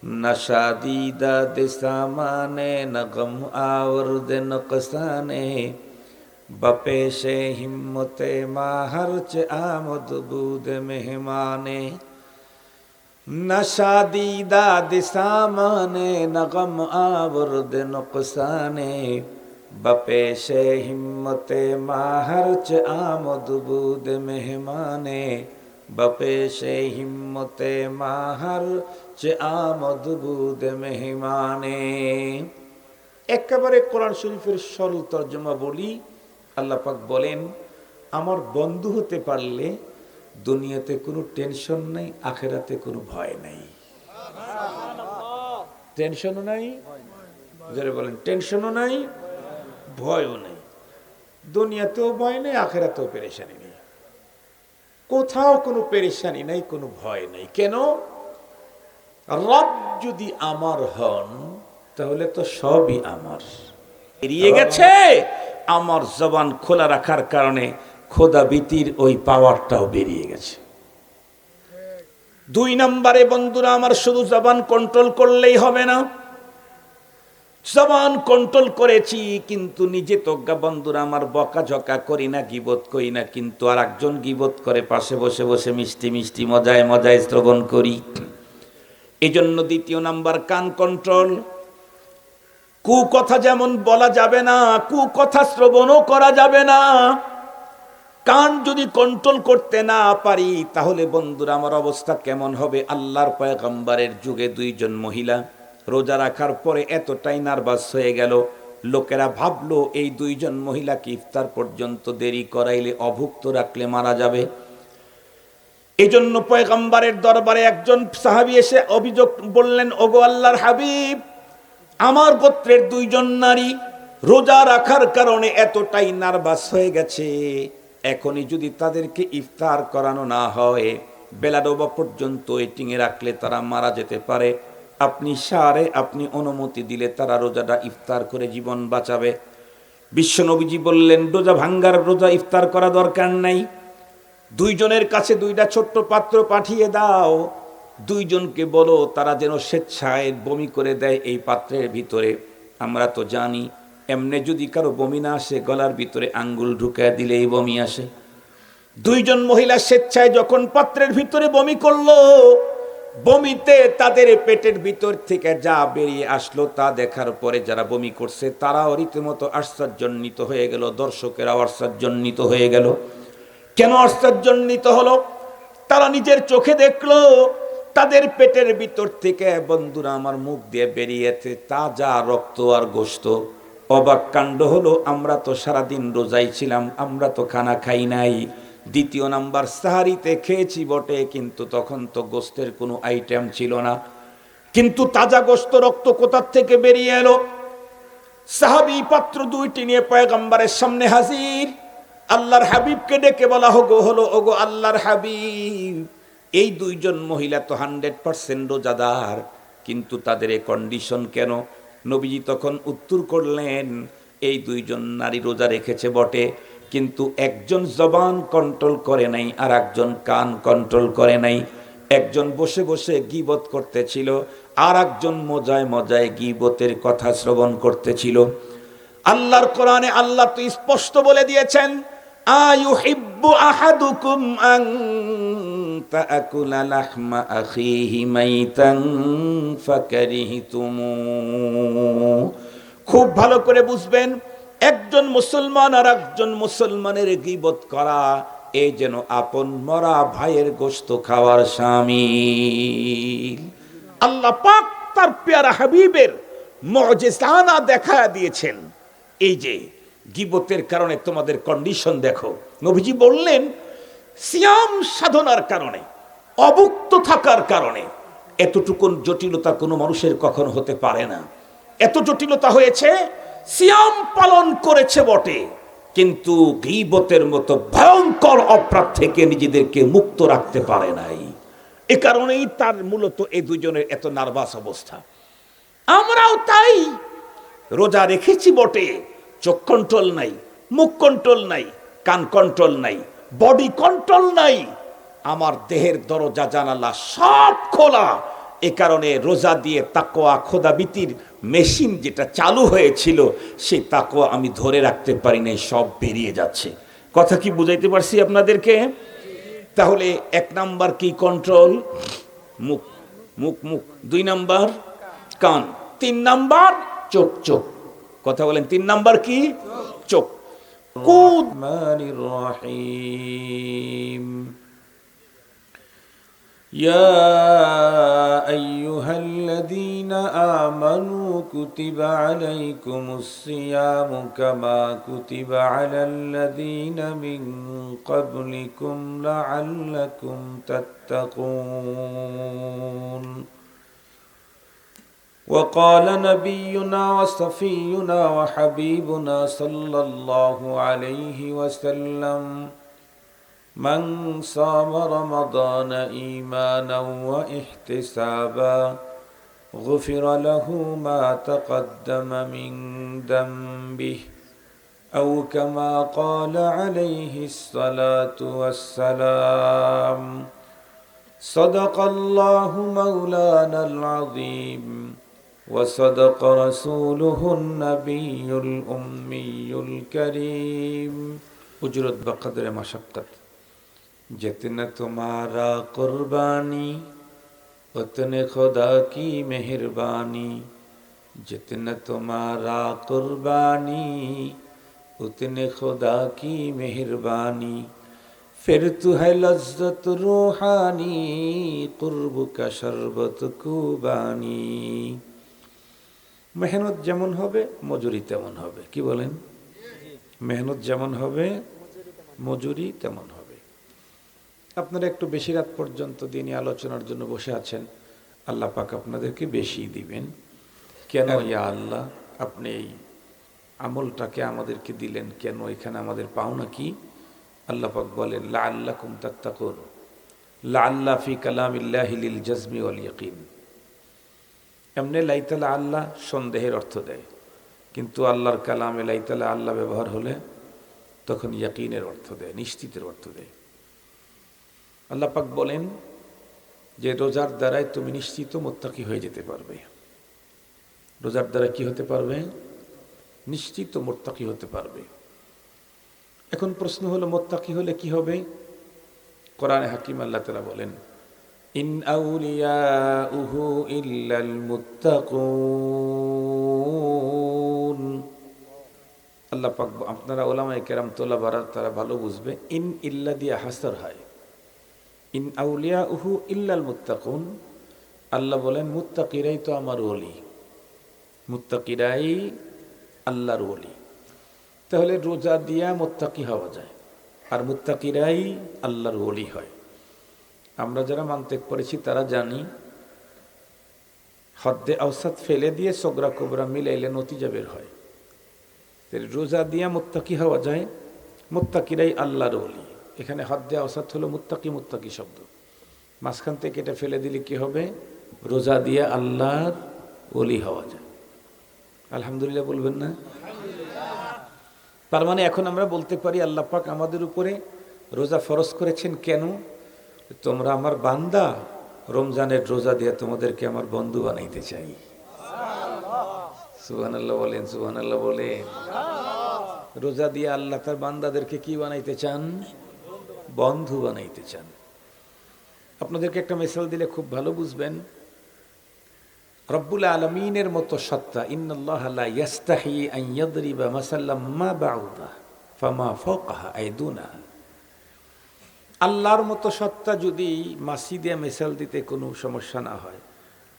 न शादीदा सामाने न गम आवर्द नक़साने बपेशे हिम्मते माहरच आमद बूद मेहमाने न शादीदा सामाने न गम आवर्द नक़साने बपेशे हिम्मते माहरच आमद बूद मेहमाने बपेशे हिम्मते माहर चे आमद बुद मेहमाने। একেবারে কোরআন শরীফের সরল তর্জমা বলি, আল্লাহ পাক বলেন আমার বন্ধু হতে পারলে দুনিয়াতে কোনো টেনশন নাই, আখেরাতে কোনো ভয় নাই। টেনশনও নাই, যারা বলেন টেনশনও নাই, ভয়ও নাই। দুনিয়াতেও ভয় নেই, আখেরাতেও পেরেশানি নেই, কোথাও কোনো পেরেশানি নাই, কোনো ভয় নেই। কেন? রব যদি আমার হন তাহলে তো সবই আমার। এড়িয়ে গেছে আমার জবান খোলা রাখার কারণে খোদা ভীতির ওই পাওয়ারটাও বেরিয়ে গেছে। দুই নম্বরে বন্ধুরা আমার, শুধু জবান কন্ট্রোল করলেই হবে না। জবান কন্ট্রোল করেছি কিন্তু নিজে তোজ্ঞা বন্ধুরা আমার, বকাঝকা করি না, গীবত করি না, কিন্তু আর একজন গীবত করে পাশে বসে বসে মিষ্টি মিষ্টি মজায় মজায় শ্রবণ করি। এই জন্য দ্বিতীয় নাম্বার কান কন্ট্রোল। কুকথা যেমন বলা যাবে না, কুকথা শ্রবণও করা যাবে না। কান যদি কন্ট্রোল করতে না পারি তাহলে বন্ধুরা আমার অবস্থা কেমন হবে? আল্লাহর পয়গম্বরের যুগে দুইজন মহিলা রোজা রাখার পরে এতটাই নার্ভাস হয়ে গেল, লোকেরা ভাবলো এই দুইজন মহিলাকে ইফতার পর্যন্ত দেরি করাইলে, অভুক্ত রাখলে মারা যাবে। এই জন্য পয়গম্বরের দরবারে একজন সাহাবী এসে অভিযোগ বললেন, ওগো আল্লাহর হাবিব, আমার গোত্রের দুইজন নারী রোজা রাখার কারণে এতটাই নার্ভাস হয়ে গেছে, এখনই যদি তাদেরকে ইফতার করানো না হয়, বেলা ডোবা পর্যন্ত ওয়েটিংয়ে রাখলে তারা মারা যেতে পারে। আপনি সারে আপনি অনুমতি দিলে তারা রোজাটা ইফতার করে জীবন বাঁচাবে। বিশ্বনবীজি বললেন, রোজা ভাঙ্গার, রোজা ইফতার করা দরকার নাই, দুইজনের কাছে দুইটা ছোট্ট পাত্র পাঠিয়ে দাও, দুইজনকে বলো তারা যেন স্বেচ্ছায় বমি করে দেয় এই পাত্রের ভিতরে। আমরা তো জানি এমনি যদি কারো বমি না আসে, গলার ভিতরে আঙ্গুল ঢুকায় দিলেই বমি আসে। দুইজন মহিলা স্বেচ্ছায় যখন পাত্রের ভিতরে বমি করলো, বমিতে তাদের পেটের ভিতর থেকে যা বেরিয়ে আসলো তা দেখার পরে যারা বমি করছে তারাও রীতিমতো আশ্চর্যান্বিত হয়ে গেল, দর্শকেরাও আশ্চর্যান্বিত হয়ে গেল। কেন আশ্চর্যান্বিত হলো? তারা নিজের চোখে দেখলো তাদের পেটের ভিতর থেকে বন্ধুরা আমার মুখ দিয়ে বেরিয়েছে তাজা রক্ত আর গোশত। অবাক কাণ্ড হলো, আমরা তো সারাদিন রোজাই ছিলাম, আমরা তো খানা খাই নাই। দ্বিতীয় নাম্বার, সাহারিতে খেয়েছি বটে, কিন্তু তখন তো গোশতের কোনো আইটেম ছিল না, কিন্তু তাজা গোশত রক্ত কোথা থেকে বেরিয়ে এলো? সাহাবী পাত্র দুইটি নিয়ে পয়গম্বরের সামনে হাজির। আল্লাহর হাবিবকে ডেকে বলা হলো, ওগো আল্লাহর হাবিব, এই দুইজন মহিলা তো 100% রোজাদার, কিন্তু তাদের এই কন্ডিশন কেন? নবীজি তখন উত্তর করলেন, এই দুইজন নারী রোজা রেখেছে বটে, কিন্তু একজন জবান কন্ট্রোল করে নাই আর একজন কান কন্ট্রোল করে নাই। একজন বসে বসে গীবত করতেছিল, আর একজন মজায় মজায় গীবতের কথা শ্রবণ করতেছিল। আল্লাহর কোরআনে আল্লাহ তো স্পষ্ট বলে দিয়েছেন, আয়ুহিব্বু আহাদুকুম আন তাকুলা লাহমা আখিহি মাইতান ফাকারিহতুমু। খুব ভালো করে বুঝবেন, একজন মুসলমান আর একজন মুসলমানের গীবত করা এই যেন আপন মরা ভাইয়ের গোশত খাওয়ার শামিল। আল্লাহ পাক তার পেয়ারা হাবিবের মুজিজানা দেখায়া দিয়েছেন। এই যে গীবতের কারণে তোমাদের কন্ডিশন দেখো, নবীজি বললেন সিয়াম সাধনার কারণে, অভুক্ত থাকার কারণে এতটুকুন জটিলতা কোনো মানুষের কখনো হতে পারে না। এত জটিলতা হয়েছে, সিয়াম পালন করেছে বটে, কিন্তু গীবতের মতো ভয়ঙ্কর অপরাধ থেকে নিজেদেরকে মুক্ত রাখতে পারে নাই। এ কারণেই তার মূলত এই দুজনের এত নার্ভাস অবস্থা। আমরাও তাই রোজা রেখেছি বটে, চোখ কন্ট্রোল নাই, মুখ কন্ট্রোল নাই, কান কন্ট্রোল নাই, বডি কন্ট্রোল নাই, আমার দেহের দরজা জানালা সব খোলা, এ কারণে রোজা দিয়ে তাকওয়া খোদাবিতির মেশিন যেটা চালু হয়েছিল সেই তাকওয়া আমি ধরে রাখতে পারি নাই, সব বেরিয়ে যাচ্ছে। কথা কি বুঝাইতে পারছি আপনাদেরকে? তাহলে 1 নাম্বার কি কন্ট্রোল? মুখ মুখ মুখ। 2 নাম্বার কান। 3 নাম্বার চোখ চোখ। কথা বলেন, 3 নাম্বার কি? চোখ। কুরআনির রহিম। يا أيها الذين آمنوا كتب عليكم الصيام كما كتب على الذين من قبلكم لعلكم تتقون وقال نبينا وصفينا وحبيبنا صلى الله عليه وسلم من صام رمضان إيمانا واحتسابا غفر له ما تقدم من ذنبه أو كما قال عليه الصلاة والسلام صدق الله مولانا العظيم وصدق رسوله النبي الأمي الكريم उजरत बक़द्र मशक्क़त जितने तुम्हारा कुर्बानी उतने खुदा की मेहरबानी जितने तुम्हारा कुर्बानी उतने खुदा की मेहरबानी फिर तू है लज्जत रूहानी कुर्ब का शरबत कुबानी। मेहनत যেমন হবে মজুরি তেমন হবে। কি বলেন? মেহনত যেমন হবে মজুরি তেমন হবে। আপনারা একটু বেশি রাত পর্যন্ত দিনই আলোচনার জন্য বসে আছেন, আল্লাহ পাক আপনাদেরকে বেশি দিবেন। কেন ইয়া আল্লাহ আপনি এই আমলটাকে আমাদেরকে দিলেন, কেন এখানে আমাদের পাওনা কি? আল্লাহ পাক বলেন লাআল্লাকুম তাত্তাকুন। লাআল্লা ফি কালামিল্লাহি লিল জাজমি ওয়াল ইয়াকিন। এমনি লাইতালা আল্লাহ সন্দেহের অর্থ দেয়, কিন্তু আল্লাহর কালামে লাইতালা আল্লাহ ব্যবহার হলে তখন ইয়াকিনের অর্থ দেয়, নিশ্চিতের অর্থ দেয়। আল্লাহ পাক বলেন যে রোজার দ্বারাই তুমি নিশ্চিত মুত্তাকি হয়ে যেতে পারবে। রোজার দ্বারা কি হতে পারবে? নিশ্চিত মুত্তাকি হতে পারবে। এখন প্রশ্ন হলো মুত্তাকি হলে কি হবে? কোরআনে হাকিম আল্লাহ তাআলা বলেন ইন আউলিয়াউহু ইল্লাল মুত্তাকুন। আল্লাহ পাক, আপনারা উলামায়ে কেরাম তোলাবারা তারা ভালো বুঝবে, ইন ইল্লা দিয়ে হাসর হয়। ইন আউলিয়াউহু ইল্লাল মুত্তাকুন, আল্লাহ বলেন মুত্তাকিরাই তো আমার ওলি, মুত্তাকিরাই আল্লাহর ওলি। তাহলে রোজা দিয়া মুত্তাকি হওয়া যায়, আর মুত্তাকিরাই আল্লাহর ওলি হয়। আমরা যারা মান্তেক পড়েছি তারা জানি হদ্দে আওসাত ফেলে দিয়ে সগরা কোবরা মিলাইলে নতিজা বের হয়। রোজা দিয়া মুত্তাকি হওয়া যায়, মুত্তাকিরাই আল্লাহর ওলি। এখানে হদ্দে আওসাত হলো মুত্তাকি, মুত্তাকি শব্দ, মাঝখান থেকে এটা ফেলে দিলে কি হবে? রোজা দিয়া আল্লাহর ওলি হওয়া যায়। আলহামদুলিল্লাহ বলবেন না? তার মানে এখন আমরা বলতে পারি আল্লাহ পাক আমাদের উপরে রোজা ফরজ করেছেন কেন? তোমরা আমার বান্দা, রমজানের রোজা দিয়ে তোমাদেরকে আমার বন্ধু বানাইতে চাই। সুবহানাল্লাহ বলেন, সুবহানাল্লাহ বলেন। রোজা দিয়ে আল্লাহ তার বান্দাদেরকে কি বানাইতে চান? বন্ধু বানাইতে চান। আপনাদেরকে একটা মিসাল দিলে খুব ভালো বুঝবেন। রব্বুল আলামিনের মতো সত্তা, ইন্নাল্লাহা লা ইয়াস্তাহি আন ইয়াদরিবা মাসাল্লাম মা বাউদা ফামা ফাওকাহা আইদুনা। আল্লাহর মতো সত্তা যদি মাসি দিয়ে মিসাল দিতে কোনো সমস্যা না হয়,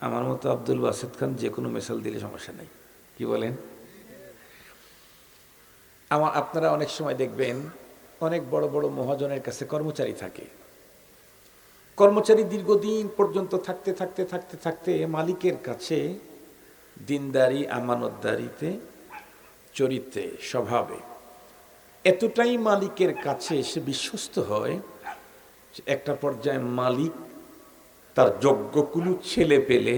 আমার মতো আব্দুল বাসেদ খান যে কোনো মিসাল দিলে সমস্যা নেই। কি বলেন? আপনারা অনেক সময় দেখবেন অনেক বড় বড় মহাজনের কাছে কর্মচারী থাকে। কর্মচারী দীর্ঘদিন পর্যন্ত থাকতে থাকতে থাকতে থাকতে মালিকের কাছে দিনদারি, আমানতদারিতে, চরিত্রে, স্বভাবে এতটাই মালিকের কাছে সে বিশ্বস্ত হয়, একটা পর্যায়ে মালিক তার যোগ্যকুলু ছেলে পেলে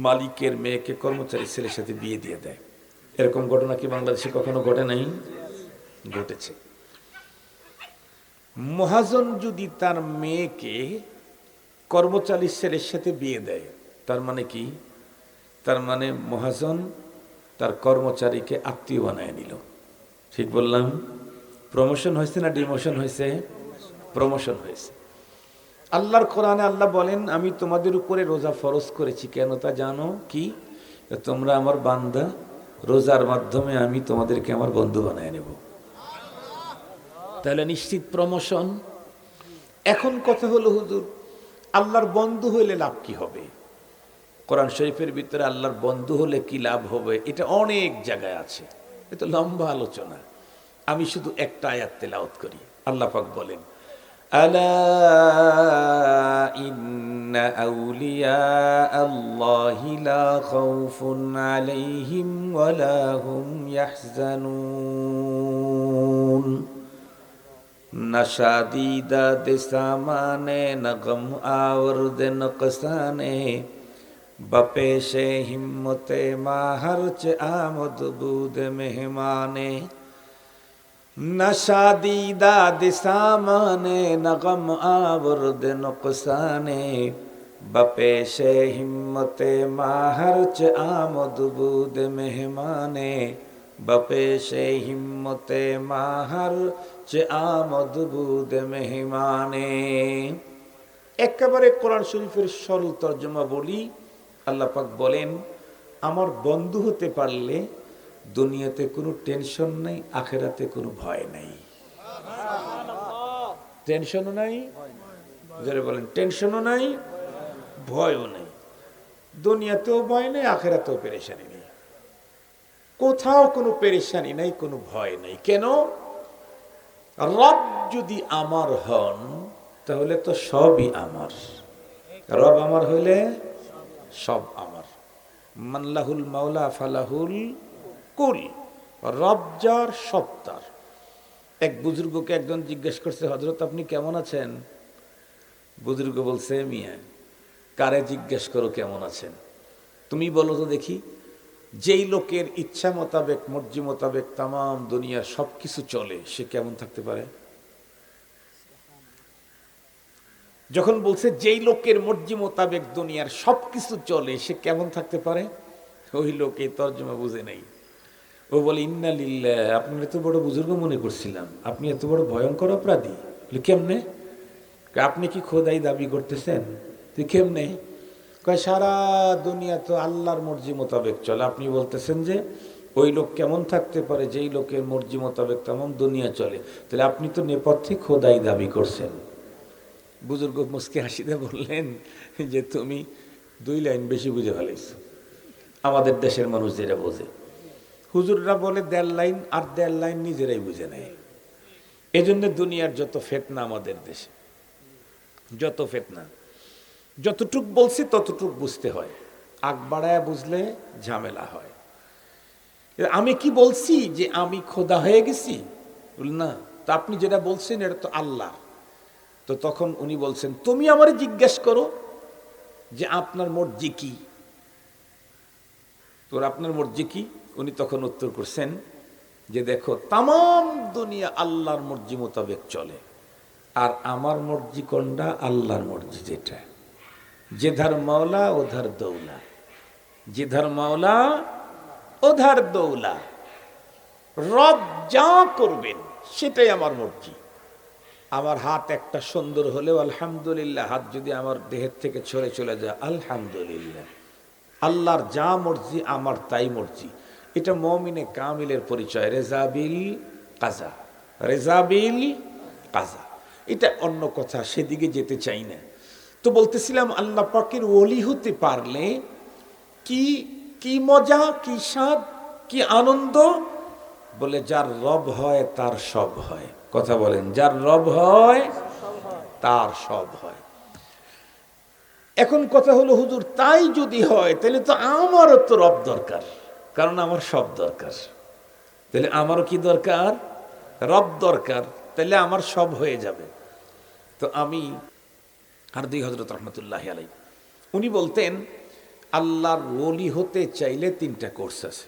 মালিকের মেয়েকে কর্মচারী ছেলের সাথে বিয়ে দিয়ে দেয়। এরকম ঘটনা কি বাংলাদেশে কখনো ঘটে নাই? ঘটেছে। মহাজন যদি তার মেয়েকে কর্মচারীর ছেলের সাথে বিয়ে দেয়, তার মানে কি? তার মানে মহাজন তার কর্মচারীকে আত্মীয় বানায় নিল। ঠিক বললাম? প্রমোশন হয়েছে না ডিমোশন হয়েছে? প্রমোশন হয়েছে। আল্লাহর কোরআনে আল্লাহ বলেন, আমি তোমাদের উপরে রোজা ফরজ করেছি, কেন তা জানো? কি? তোমরা আমার বান্দা, রোজার মাধ্যমে আমি তোমাদেরকে আমার বন্ধু বানায় নেব। তাহলে নিশ্চিত প্রমোশন। এখন কথা হলো হুজুর, আল্লাহর বন্ধু হইলে লাভ কি হবে? কোরআন শরীফের ভিতরে আল্লাহর বন্ধু হলে কি লাভ হবে এটা অনেক জায়গায় আছে, এটা লম্বা আলোচনা। আমি শুধু একটা আয়াত তেলাওয়াত করি। আল্লাহ পাক বলেন, আলা ইন্না আউলিয়া আল্লাহি লা খাউফুন আলাইহিম ওয়া লা হুম ইয়াহজানুন। नशादीदा दिसामाने नगम आवर्द नकसाने बपेशे हिम्मते माहरच आमद बूद मेहमाने। नशादीदा दिसामाने नगम आवर्द नकसाने बपेशे हिम्मते माहरच आमद बूद मेहमाने बपेशे हिम्मते माहर चे आमद बुद मेहमाने। একেবারে কোরআন শরীফের সরল তর্জমা বলি। আল্লাহ পাক বলেন, আমার বন্ধু হতে পারলে দুনিয়াতে কোনো টেনশন নেই, আখেরাতে কোনো ভয় নেই। টেনশনও নাই, যারা বলেন টেনশনও নাই, ভয়ও নেই। দুনিয়াতেও ভয় নেই, আখেরাতেও পেরেশানি নেই, কোথাও কোনো পেরেশানি নাই, কোনো ভয় নেই। কেন? রব যদি আমার হন তাহলে তো সবই আমার। রব আমার হইলে সব আমার। মানলাহুল মাওলা ফালাহুল কুল। রব যার, সব তার। এক বুজুর্গকে একজন জিজ্ঞেস করছে, হযরত আপনি কেমন আছেন? বুজুর্গ বলছে, মিয়া কারে জিজ্ঞেস করো কেমন আছেন? তুমি বলো তো দেখি, যেই লোকের ইচ্ছা মোতাবেক, মর্জি মোতাবেক তামাম দুনিয়ার সব কিছু চলে, সে কেমন থাকতে পারে? যখন বলছে যেই লোকের মর্জি মোতাবেক দুনিয়ার সব কিছু চলে, সে কেমন থাকতে পারে, ওই লোক এই তর্জমা বুঝে নাই। ও বলে, ইন্না লিল্লাহ, আপনার এত বড় বুজুর্গ মনে করছিলাম, আপনি এত বড় ভয়ঙ্কর অপরাধী। কেমনে? আপনি কি খোদাই দাবি করতেছেন? তুই কেমনে? কয়, সারা দুনিয়া তো আল্লাহর মর্জি মোতাবেক চলে, আপনি বলতেছেন যে ওই লোক কেমন থাকতে পারে যেই লোকের মর্জি মোতাবেক তামাম দুনিয়া চলে, তাহলে আপনি তো নেপথ্যে খোদাই দাবি করছেন। বুজুর্গ মুস্কি হাসিতে বললেন যে তুমি 2 লাইন বেশি বুঝে ফেলেছ। আমাদের দেশের মানুষ যেটা বোঝে, হুজুররা বলে 1.5 লাইন, আর 1.5 লাইন নিজেরাই বুঝে নেয়। এজন্য দুনিয়ার যত ফিতনা আমাদের দেশে, যত ফিতনা, যতটুক বলছি ততটুক বুঝতে হয়, আগ বাড়ায় বুঝলে ঝামেলা হয়। আমি কি বলছি যে আমি খোদা হয়ে গেছি? না, তা আপনি যেটা বলছেন এটা তো আল্লাহ। তো তখন উনি বলছেন, তুমি আমারে জিজ্ঞেস করো যে আপনার মর্জি কি, তোর আপনার মর্জি কি? উনি তখন উত্তর করছেন যে দেখো, তামাম দুনিয়া আল্লাহর মর্জি মোতাবেক চলে, আর আমার মর্জি কোনটা? আল্লাহর মর্জি যেটা, যেধার মাওলা ওধার দৌলা, যেধার মাওলা ওধার দৌলা। রব যা করবেন সেটাই আমার মর্জি। আমার হাত একটা সুন্দর হলেও আলহামদুলিল্লাহ, হাত যদি আমার দেহের থেকে ছড়ে চলে যায় আলহামদুলিল্লাহ। আল্লাহর যা মর্জি আমার তাই মর্জি। এটা মুমিনে কামিলের পরিচয়, রেজাবিল কাজা, রেজাবিল কাজা। এটা অন্য কথা, সেদিকে যেতে চাই না। তো বলতেছিলাম, আল্লাহ পাকের ওলি হতে পারলে কি কি মজা, কি স্বাদ, কি আনন্দ। বলে, যার রব হয় তার সব হয়। কথা বলেন, যার রব হয় তার সব হয়। এখন কথা হলো, হুজুর তাই যদি হয় তাহলে তো আমারও তো রব দরকার, কারণ আমার সব দরকার। তাহলে আমারও কি দরকার? রব দরকার, তাহলে আমার সব হয়ে যাবে। তো আমি আর দুই হযরত রহমতুল্লাহ আলাইহি, উনি বলতেন আল্লাহর ওলি হতে চাইলে 3টা কোর্স আছে।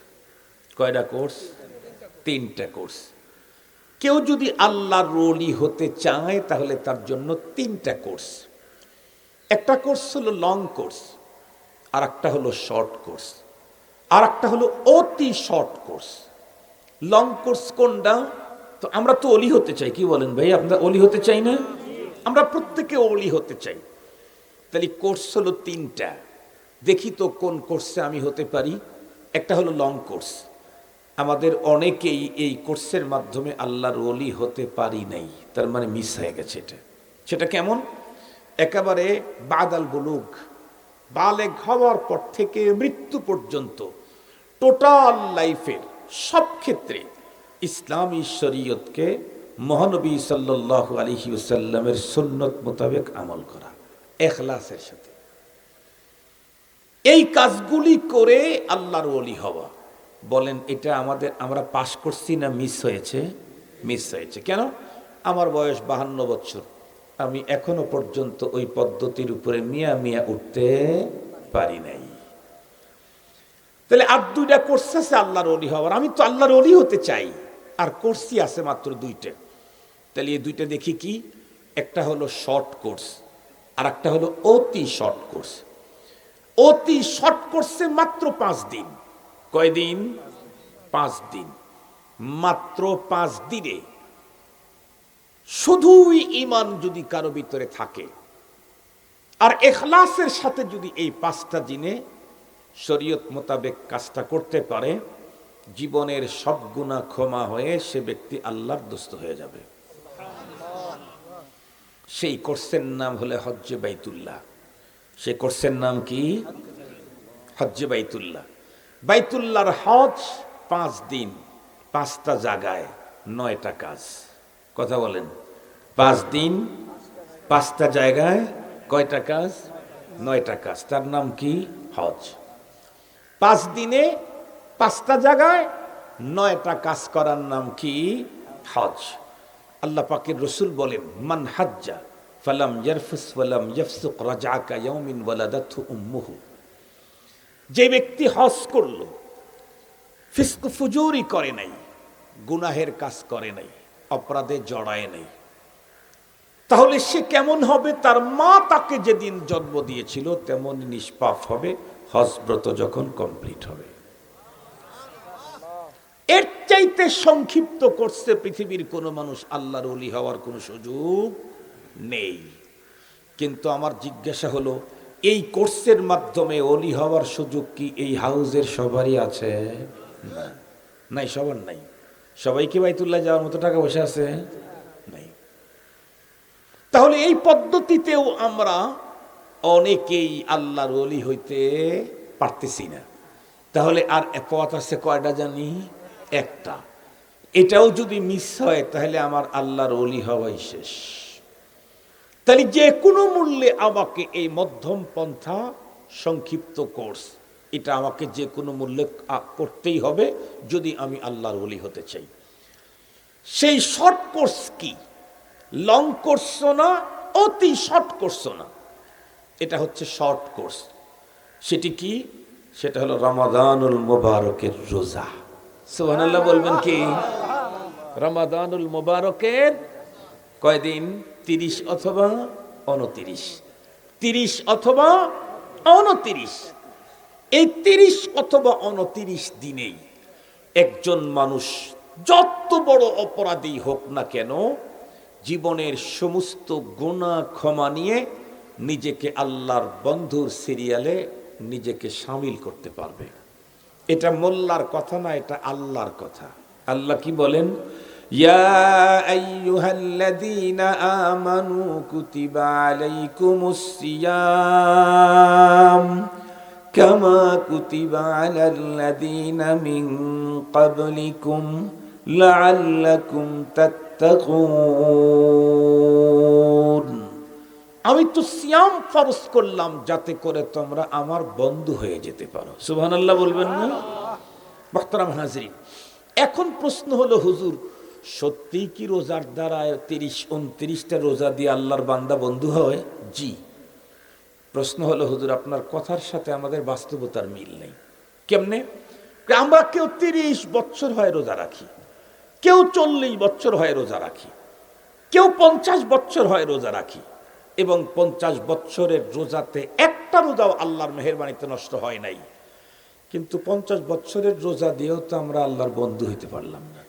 কয়টা কোর্স? 3টা কোর্স। কেউ যদি আল্লাহর ওলি হতে চায় তাহলে তার জন্য 3টা কোর্স। একটা কোর্স হলো লং কোর্স, আর একটা হলো শর্ট কোর্স, আর একটা হলো অতি শর্ট কোর্স। লং কোর্স কোনটা? তো আমরা তো অলি হতে চাই, কি বলেন ভাই? আপনারা অলি হতে চাই না? আমরা প্রত্যেকে অলি হতে চাই। তাহলে কোর্স হলো তিনটা, দেখি তো কোন কোর্সে আমি হতে পারি। একটা হলো লং কোর্স, আমাদের অনেকেই এই কোর্সের মাধ্যমে আল্লাহর ওলি হতে পারি নাই, তার মানে মিস হয়ে গেছে। সেটা কেমন? একেবারে বাদাল বুলুগ, বালেগ হওয়ার পর থেকে মৃত্যু পর্যন্ত টোটাল লাইফের সব ক্ষেত্রে ইসলামী শরীয়তকে, মহানবী সাল্লাল্লাহু আলাইহি ওয়াসাল্লামের সুন্নত মোতাবেক আমল করা ইখলাসের সাথে। এই কাজগুলি করে আল্লাহর ওলি হওয়া। বলেন এটা আমরা পাশ করছি না মিস হয়েছে? মিস হয়েছে। কেন? আমার বয়স 52 বছর, আমি এখনো পর্যন্ত ওই পদ্ধতির উপরে মিয়া মিয়া উঠতে পারি নাই। তাহলে আর দুইটা কোর্স আছে আল্লাহর ওলি হওয়ার। আমি তো আল্লাহর ওলি হতে চাই, আর কোর্সই আছে মাত্র দুইটা। তাহলে এই দুইটা দেখি কি। একটা হলো শর্ট কোর্স, আর একটা হলো অতি শর্ট কোর্স। অতি শর্ট কোর্সে মাত্র 5 দিন। কয়দিন? 5 দিন। মাত্র 5 দিনে শুধুই ঈমান যদি কারো ভিতরে থাকে আর ইখলাসের সাথে যদি এই 5টা দিনে শরীয়ত মোতাবেক কাজটা করতে পারে, জীবনের সব গুনাহ ক্ষমা হয়ে সে ব্যক্তি আল্লাহর দোস্ত হয়ে যাবে। সেই কোর্সের নাম হলো হজ্জে বাইতুল্লাহ। সেই কোর্সের নাম কি? হজ্জে বাইতুল্লাহ। বাইতুল্লাহর হজ 5 দিন, 5টা জায়গায়, 9টা কাজ। কথা বলেন। 5 দিন, 5টা জায়গায়, কয়টা কাজ? 9টা কাজ। তার নাম কি? হজ। 5 দিনে 5টা জায়গায় 9টা কাজ করার নাম কি? হজ। আল্লাহ পাকের রসুল বলেন, মান হাজ্জা ফালাম ইয়ারফুস ওয়ালাম ইয়াফসুক রাজা কা ইয়াউমিন ওয়ালাদাতহু উম্মুহু। যে ব্যক্তি হজ করলো, ফিস্ক ফুজুরি করে নাই, গুনাহের কাজ করে নাই, অপরাধে জড়ায় নাই, তাহলে সে কেমন হবে? তার মা তাকে যেদিন জন্ম দিয়েছিল তেমন নিষ্পাপ হবে হজ ব্রত যখন কমপ্লিট হবে। এর চাইতে সংক্ষিপ্ত করছে পৃথিবীর কোনো মানুষ আল্লাহর ওলি হওয়ার কোনো সুযোগ নেই। কিন্তু আমার জিজ্ঞাসা হলো, এই কোর্সের মাধ্যমে ওলি হওয়ার সুযোগ কি এই হাউজের সবারই আছে? না, নাই, সবার নাই। সবাই কি বাইতুল্লাহ যাওয়ার মতো টাকা পয়সা আছে? নাই। তাহলে এই পদ্ধতিতেও আমরা অনেকেই আল্লাহর ওলি হইতে পারতেছি না। তাহলে আর পথ আছে কয়টা জানি? একটা। এটাও যদি মিস হয় তাহলে আমার আল্লাহর ওলি হওয়াই শেষ। তাহলে যে কোনো মূল্যে আমাকে এই মধ্যম পন্থা, সংক্ষিপ্ত কোর্স, এটা আমাকে যে কোনো মূল্যে করতেই হবে যদি আমি আল্লাহর ওলি হতে চাই। সেই শর্ট কোর্স কি? লং কোর্স না, অতি শর্ট কোর্স না, এটা হচ্ছে শর্ট কোর্স। সেটি কি? সেটা হলো রমাদানুল মুবারকের রোজা। সুবহানাল্লাহ বলবেন কি? রমাদানুল মুবারকের কয়দিন? 30 অথবা 29। 30 অথবা 29। এই 30 অথবা 29 দিনেই একজন মানুষ যত বড় অপরাধী হোক না কেন, জীবনের সমস্ত গুনাহ ক্ষমা নিয়ে নিজেকে আল্লাহর বন্ধুর সিরিয়ালে নিজেকে শামিল করতে পারবে। এটা মোল্লার কথা না, এটা আল্লাহর কথা। আল্লাহ কি বলেন? ইয়া আইয়ুহাল্লাযীনা আমানু কুতিবা আলাইকুমুস সিয়াম কামা কুতিবা আলাল্লাযীনা মিন ক্বাবলিকুম লাআল্লাকুম তাত্তাকুন। আমি তো সিয়াম ফরজ করলাম যাতে করে তোমরা আমার বন্ধু হয়ে যেতে পারো। সুবহানাল্লাহ বলবেন না? মুহতারাম হাজরিন, এখন প্রশ্ন হলো, হুজুর সত্যি কি রোজার দ্বারা 30-29টা রোজা দিয়ে আল্লাহর বান্দা বন্ধু হয়? জি। প্রশ্ন হলো, হুজুর আপনার কথার সাথে আমাদের বাস্তবতার মিল নেই। কেমনে? আমরা কেউ 30 বছর হয় রোজা রাখি, কেউ 40 বছর হয় রোজা রাখি, কেউ 50 বছর হয় রোজা রাখি। এবং 50 বছরের রোজাতে একটা রোজাও আল্লাহর মেহেরবানিতে নষ্ট হয় নাই। কিন্তু 50 বছরের রোজা দিয়েও তো আমরা আল্লাহর বন্ধু হইতে পারলাম না।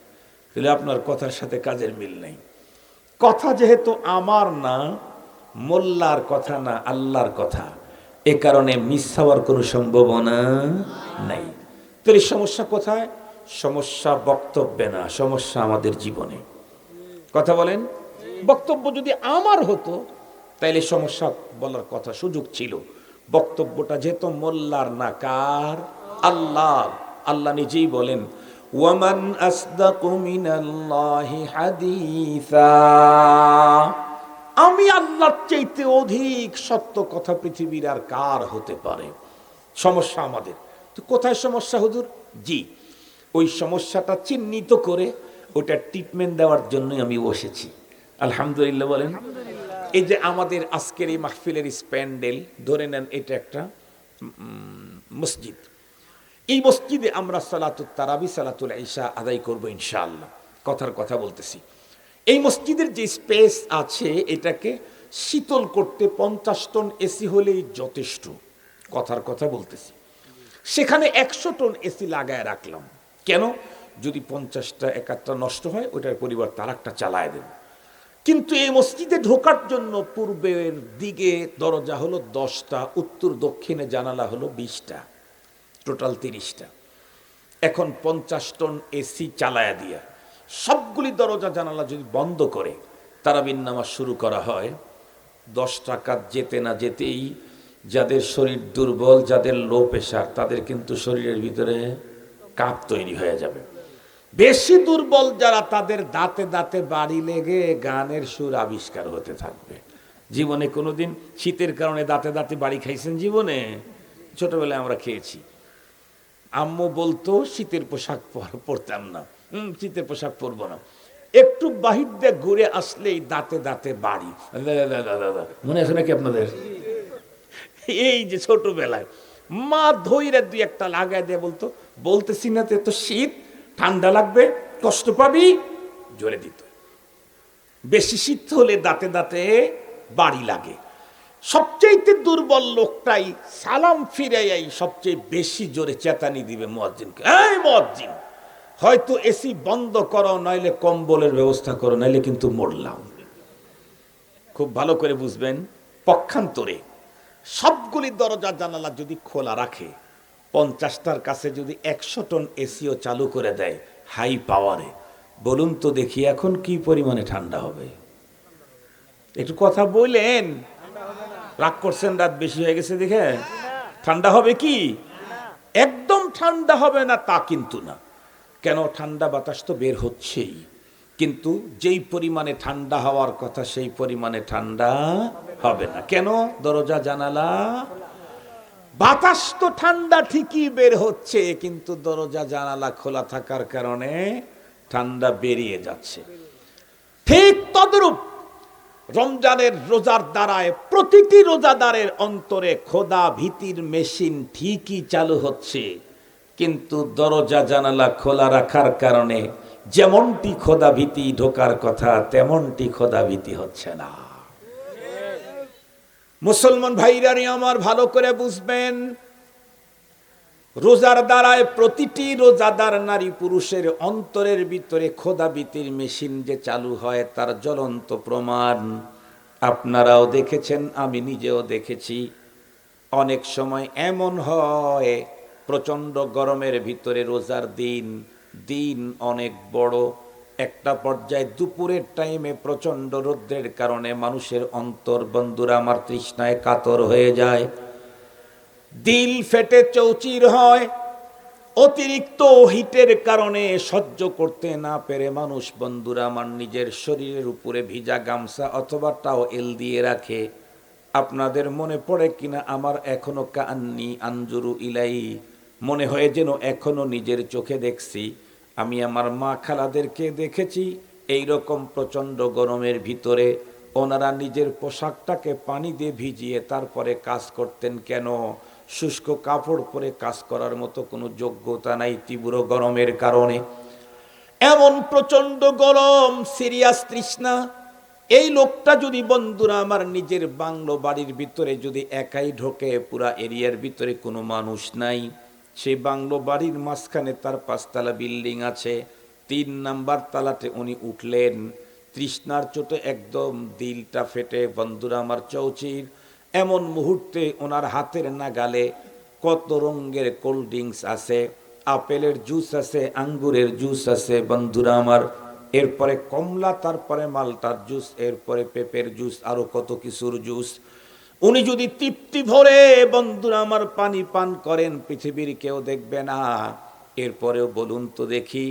তাহলে আপনার কথার সাথে কাজের মিল নেই। কথা যেহেতু আমার না, মোল্লার কথা না, আল্লাহর কথা, এ কারণে মিস হওয়ার কোনো সম্ভাবনা নাই। তাহলে সমস্যা কোথায়? সমস্যা বক্তব্যে না, সমস্যা আমাদের জীবনে। কথা বলেন। বক্তব্য যদি আমার হতো তাইলে সমস্যা বলার কথা সুযোগ ছিল। বক্তব্যটা যেহেতু মোল্লার না, কার? আল্লাহ। আল্লাহ নিজেই বলেন, ওয়ামান আসদাকু মিনাল্লাহি হাদিসা, আমি আল্লাহর চাইতে অধিক সত্য কথা পৃথিবীর আর কার হতে পারে? সমস্যা আমাদের। তো কোথায় সমস্যা হুজুর? জি, ওই সমস্যাটা চিহ্নিত করে ওটা ট্রিটমেন্ট দেওয়ার জন্যই আমি বসেছি। আলহামদুলিল্লাহ বলেন। এই যে আমাদের আজকের এই মাহফিলের স্প্যান্ডেল, ধরে নেন এটা একটা মসজিদ। এই মসজিদে আমরা সালাতুত তারাবি, সালাতুল ইশা আদায় করব ইনশাআল্লাহ। কথার কথা বলতেছি। এই মসজিদের যে স্পেস আছে এটাকে শীতল করতে 50 টন এসি হলেই যথেষ্ট। কথার কথা বলতেছি। সেখানে 100 টন এসি লাগায় রাখলাম। কেন? যদি 50টা 71টা নষ্ট হয়, ওটার পরিবর্তে আরেকটা চালায় দেব। কিন্তু এই মসজিদে ঢোকার জন্য পূর্বের দিকে দরজা হলো 10টা, উত্তর দক্ষিণে জানালা হলো 20টা, টোটাল 30টা। এখন 50 টন এসি চালায়া দিয়া সবগুলি দরজা জানালা যদি বন্ধ করে তারাবির নামাজ শুরু করা হয়, 10 টাকা যেতে না যেতেই যাদের শরীর দুর্বল, যাদের লো প্রেশার, তাদের কিন্তু শরীরের ভিতরে কাঁপ তৈরি হয়ে যাবে। বেশি দুর্বল যারা, তাদের দাঁতে দাঁতে বাড়ি লেগে গানের সুর আবিষ্কার হতে থাকবে। জীবনে কোনোদিন শীতের কারণে দাঁতে দাঁতে বাড়ি খাইছেন? জীবনে ছোটবেলায় আমরা খেয়েছি। আম্মু বলতো শীতের পোশাক পরতাম না, শীতের পোশাক পরবো না। একটু বাহির দিয়ে ঘুরে আসলেই দাঁতে দাঁতে বাড়ি। মনে আছে নাকি আপনাদের? এই যে ছোটবেলায় মা ধইরে 2-1টা লাগাই দিয়ে বলতো, বলতেছি না তো শীত, ঠান্ডা লাগবে, কষ্ট পাবি, জোরে দিত। বেশি শীত হলে দাঁতে দাঁতে বাড়ি লাগে। সবচেয়ে দুর্বল লোকটাই সালাম ফিরাইয়াই সবচেয়ে বেশি জোরে চেতানি দিবে মুয়াজ্জিনকে, এই মুয়াজ্জিন, হয়তো এসি বন্ধ করো, নইলে কম্বলের ব্যবস্থা করো, নইলে কিন্তু মরলাম। খুব ভালো করে বুঝবেন। পক্ষান্তরে সবগুলি দরজা জানালা যদি খোলা রাখে, 50টার কাছে যদি 100 টন এসিও চালু করে দেয় হাই পাওয়ারে, বলুন তো দেখি এখন কি পরিমাণে ঠান্ডা হবে? একটু কথা বলেন। রাগ করছেন? রাত বেশি হয়ে গেছে দেখে? ঠান্ডা হবে কি? একদম ঠান্ডা হবে না তা কিন্তু না। কেন? ঠান্ডা বাতাস তো বের হচ্ছেই, কিন্তু যেই পরিমাণে ঠান্ডা হওয়ার কথা সেই পরিমাণে ঠান্ডা হবে না। কেন? দরজা জানালা, বাতাস তো ঠান্ডা ঠিকই বের হচ্ছে, কিন্তু দরজা জানালা খোলা থাকার কারণে ঠান্ডা বেরিয়ে যাচ্ছে। ঠিক তদ্রূপ রমজানের রোজার দ্বারায় প্রতিটি রোজাদারের অন্তরে খোদা ভীতির মেশিন ঠিকই চালু হচ্ছে, কিন্তু দরজা জানালা খোলা রাখার কারণে যেমনটি খোদা ভীতি ঢোকার কথা তেমনটি খোদা ভীতি হচ্ছে না। মুসলমান ভাইরানি আমার, ভালো করে বুঝবেন, রোজার দ্বারায় প্রতিটি রোজাদার নারী পুরুষের অন্তরের ভিতরে খোদা ভীতির মেশিন যে চালু হয় তার জ্বলন্ত প্রমাণ আপনারাও দেখেছেন, আমি নিজেও দেখেছি। অনেক সময় এমন হয় প্রচন্ড গরমের ভিতরে রোজার দিন অনেক বড়, একটা পর্যায়ে দুপুরের টাইমে প্রচন্ড রৌদ্রের কারণে মানুষের অন্তর, বন্ধুরা আমার, তৃষ্ণায় কাতর হয়ে যায়, দিল ফেটে চৌচির হয়। অতিরিক্ত হিটের কারণে সহ্য করতে না পেরে মানুষ, বন্ধুরা আমার, নিজের শরীরের উপরে ভিজা গামছা অথবা টাওয়েল দিয়ে রাখে। আপনাদের মনে পড়ে কিনা আমার এখনো কান্নি আঞ্জুরু ইলাই, মনে হয় যেন এখনো নিজের চোখে দেখছি। আমি আমার মা খালাদেরকে দেখেছি এই রকম প্রচন্ড গরমের ভিতরে ওনারা নিজের পোশাকটাকে পানি দিয়ে ভিজিয়ে তারপরে কাজ করতেন। কেন? শুষ্ক কাপড় পরে কাজ করার মতো কোনো যোগ্যতা নাই তীব্র গরমের কারণে। এমন প্রচন্ড গরম, সিরিয়াস তৃষ্ণা, এই লোকটা যদি বন্ধুরা আমার নিজের বাংলো বাড়ির ভিতরে যদি একাই ঢোকে, পুরা এরিয়ার ভিতরে কোনো মানুষ নাই, সেই বাংলো বাড়ির মাঝখানে তার 5 তলা বিল্ডিং আছে, 3 নাম্বার তালাতে উনি উঠলেন, তৃষ্ণার চোটে একদম দিলটা ফেটে বন্ধুরা আমার চৌচির। এমন মুহূর্তে ওনার হাতের নাগালে কত রঙের কোল্ড ড্রিঙ্কস আছে, আপেলের জুস আছে, আঙ্গুরের জুস আছে বন্ধুরা আমার, এরপরে কমলা, তারপরে মালটার জুস, এরপরে পেঁপের জুস, আরো কত কিছুর জুস। উনি যদি তৃপ্তি ভরে বন্ধুরা আমার পানি পান করেন, পৃথিবীর কেউ দেখবে না। এরপরেও বলুন তো দেখি,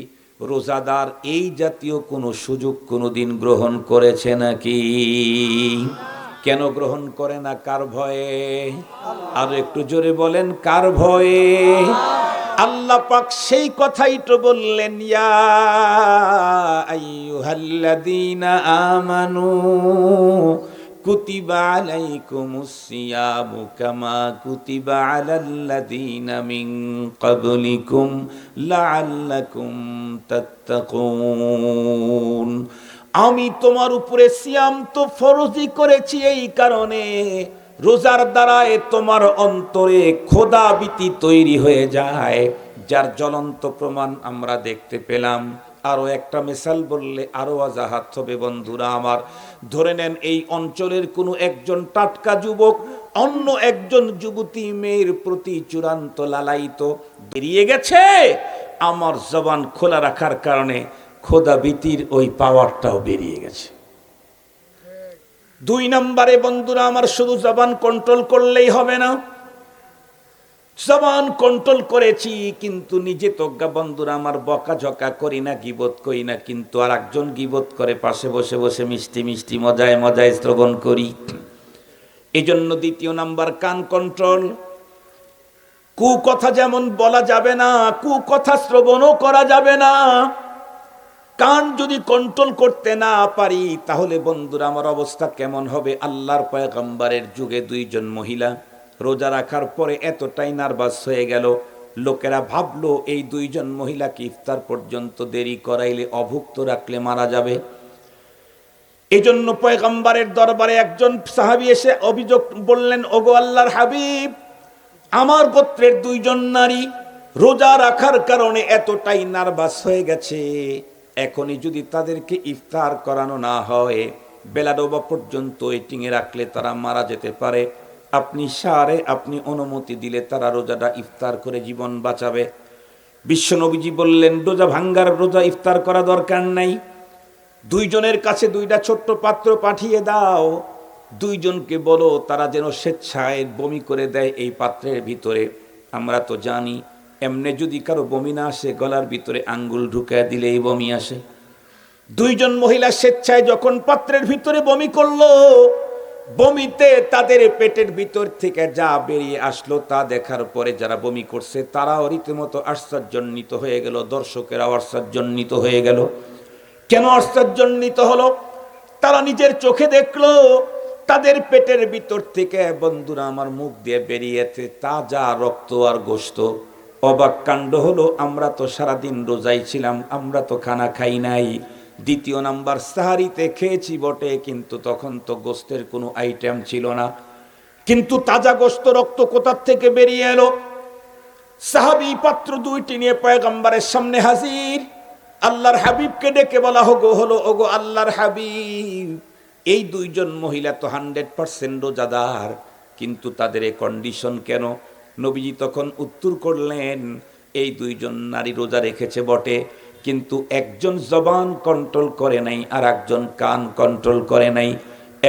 রোজাদার এই জাতীয় কোনো সুযোগ কোনোদিন গ্রহণ করেছে নাকি? কেন গ্রহণ করে না? কার ভয়ে? আর একটু জোরে বলেন, কার ভয়ে? আল্লাহ পাক সেই কথাই তো বললেন, ইয়া আইয়ুহাল্লাযীনা আমানু কুতিবা আলাইকুমুস সিয়ামু কামা কুতিবা আলাল্লাযীনা মিন ক্বাবলিকুম লাআল্লাকুম তাত্তাকুন। আমি তোমার উপরে সিয়াম তো ফরজই করেছি এই কারণে, রোজার দ্বারায় তোমার অন্তরে খোদাভীতি তৈরি হয়ে যায়, যার জ্বলন্ত প্রমাণ আমরা দেখতে পেলাম। আরো একটা মিসাল বললে আরো ওয়াজাহাত হবে বন্ধুরা আমার। ধরে নেন এই অঞ্চলের কোনো একজন টাটকা যুবক অন্য একজন যুবতী মেয়ের প্রতি চূড়ান্ত লালায়িত, বেরিয়ে গেছে, আমার জবান খোলা রাখার কারণে খোদাভীতির ওই পাওয়ারটাও বেরিয়ে গেছে। 2 নম্বরে বন্ধুরা আমার, শুধু জবান কন্ট্রোল করলেই হবে না, জবান কন্ট্রোল করেছি কিন্তু নিজে তোজ্ঞা বন্ধুরা আমার, বকাঝকা করি না, গীবত করি না, কিন্তু আর একজন গীবত করে পাশে বসে বসে মিষ্টি মিষ্টি মজায় মজায় শ্রবণ করি। এজন্য 2 নাম্বার, কান কন্ট্রোল। কুকথা যেমন বলা যাবে না, কুকথা শ্রবণও করা যাবে না। কান যদি কন্ট্রোল করতে না পারি, তাহলে বন্ধুরা আমার অবস্থা কেমন হবে? আল্লাহর পয়গম্বরের যুগে 2 জন মহিলা রোজা রাখার পরে এতটাই নার্ভাস হয়ে গেল, লোকেরা ভাবলো এই 2 জন মহিলাকে ইফতার পর্যন্ত দেরি করাইলে, অভুক্ত রাখলে মারা যাবে। এই জন্য পয়গম্বরের দরবারে একজন সাহাবী এসে অভিযোগ বললেন, ওগো আল্লাহর হাবিব, আমার গোত্রের 2 জন নারী রোজা রাখার কারণে এতটাই নার্ভাস হয়ে গেছে, এখনই যদি তাদেরকে ইফতার করানো না হয়, বেলা ডোবা পর্যন্ত ওয়েটিংয়ে রাখলে তারা মারা যেতে পারে, আপনি সারে আপনি অনুমতি দিলে তারা রোজাটা ইফতার করে জীবন বাঁচাবে। বিশ্বনবীজি বললেন, রোজা ভাঙ্গার, রোজা ইফতার করা দরকার নাই, 2 জনের কাছে 2টা ছোট্ট পাত্র পাঠিয়ে দাও, 2 জনকে বলো তারা যেন স্বেচ্ছায় বমি করে দেয় এই পাত্রের ভিতরে। আমরা তো জানি এমনি যদি কারো বমি না আসে, গলার ভিতরে আঙ্গুল ঢুকায় দিলেই বমি আসে। 2 জন মহিলা স্বেচ্ছায় যখন পাত্রের ভিতরে বমি করলো, বমিতে তাদের পেটের ভিতর থেকে যা বেরিয়ে আসলো তা দেখার পরে যারা বমি করছে তারাও রীতিমতো আশ্চর্যান্বিত হয়ে গেল, দর্শকেরাও আশ্চর্যান্বিত হয়ে গেল। কেন আশ্চর্যান্বিত হলো? তারা নিজের চোখে দেখলো তাদের পেটের ভিতর থেকে বন্ধুরা আমার মুখ দিয়ে বেরিয়েছে তাজা রক্ত আর গোশত। অবাক কাণ্ড হলো, আমরা তো সারাদিন রোজাই ছিলাম, আমরা তো খানা খাই নাই। 2 নাম্বার, সাহারিতে খেয়েছি বটে, কিন্তু তখন তো গোশতের কোনো আইটেম ছিল না, কিন্তু তাজা গোশত রক্ত কোথা থেকে বেরিয়ে এলো? সাহাবী পাত্র 2টি নিয়ে পয়গম্বরের সামনে হাজির। আল্লাহর হাবিবকে ডেকে বলা হলো, ওগো আল্লাহর হাবিব, এই 2 জন মহিলা তো 100% রোজাদার, কিন্তু তাদের এই কন্ডিশন কেন? নবীজি তখন উত্তর করলেন, এই 2 জন নারী রোজা রেখেছে বটে, কিন্তু একজন জবান কন্ট্রোল করে নাই, আর একজন কান কন্ট্রোল করে নাই।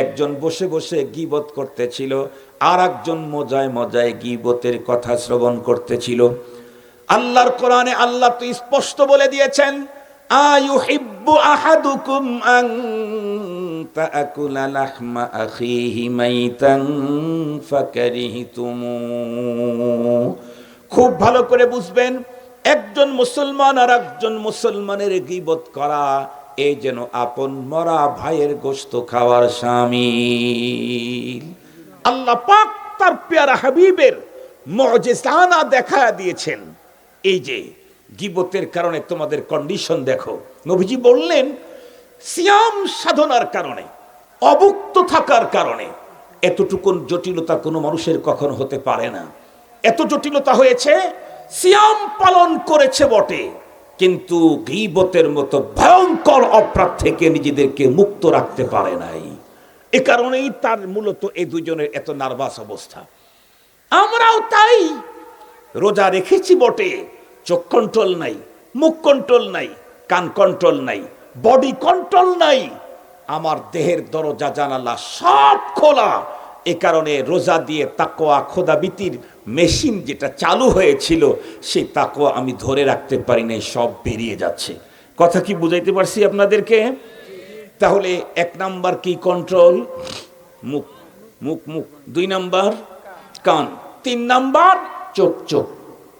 একজন বসে বসে গীবত করতেছিল, আর একজন মজায় মজায় গীবতের কথা শ্রবণ করতেছিল। আল্লাহর কোরআনে আল্লাহ তো স্পষ্ট বলে দিয়েছেন, আয়ুহিব্বু আহাদুকুম আন তাকুলা লাহমা আখিহি মাইতান ফাকারিহতুমু। খুব ভালো করে বুঝবেন, একজন মুসলমান আর একজন মুসলমানের গীবত করা এই যেন আপন মরা ভাইয়ের গোশত খাওয়ার শামিল। আল্লাহ পাক তার পেয়ারা হাবিবের মুজিজানা দেখা দিয়েছেন। এই যে গীবতের কারণে তোমাদের কন্ডিশন দেখো, নবীজি বললেন সিয়াম সাধনার কারণে অভুক্ত থাকার কারণে এতটুকুন জটিলতা কোনো মানুষের কখনো হতে পারে না। এত জটিলতা হয়েছে, সিয়াম পালন করেছে বটে, কিন্তু গীবতের মতো ভয়ঙ্কর অপরাধ থেকে নিজেদেরকে মুক্ত রাখতে পারে নাই। এ কারণেই তার মূলত এই দুজনের এত নার্ভাস অবস্থা। আমরাও তাই, রোজা রেখেছি বটে, চোখ কন্ট্রোল নাই, মুখ কন্ট্রোল নাই, কান কন্ট্রোল নাই, বডি কন্ট্রোল নাই, আমার দেহের দরজা জানালা সব খোলা। এ কারণে রোজা দিয়ে তাকওয়া খোদাবিতির মেশিন যেটা চালু হয়েছিল, সেই তাকওয়া আমি ধরে রাখতে পারি নাই, সব বেরিয়ে যাচ্ছে। কথা কি বুঝাইতে পারছি আপনাদেরকে? তাহলে 1 নাম্বার কি? কন্ট্রোল, মুখ মুখ মুখ। 2 নাম্বার কান। 3 নাম্বার চোখ চোখ।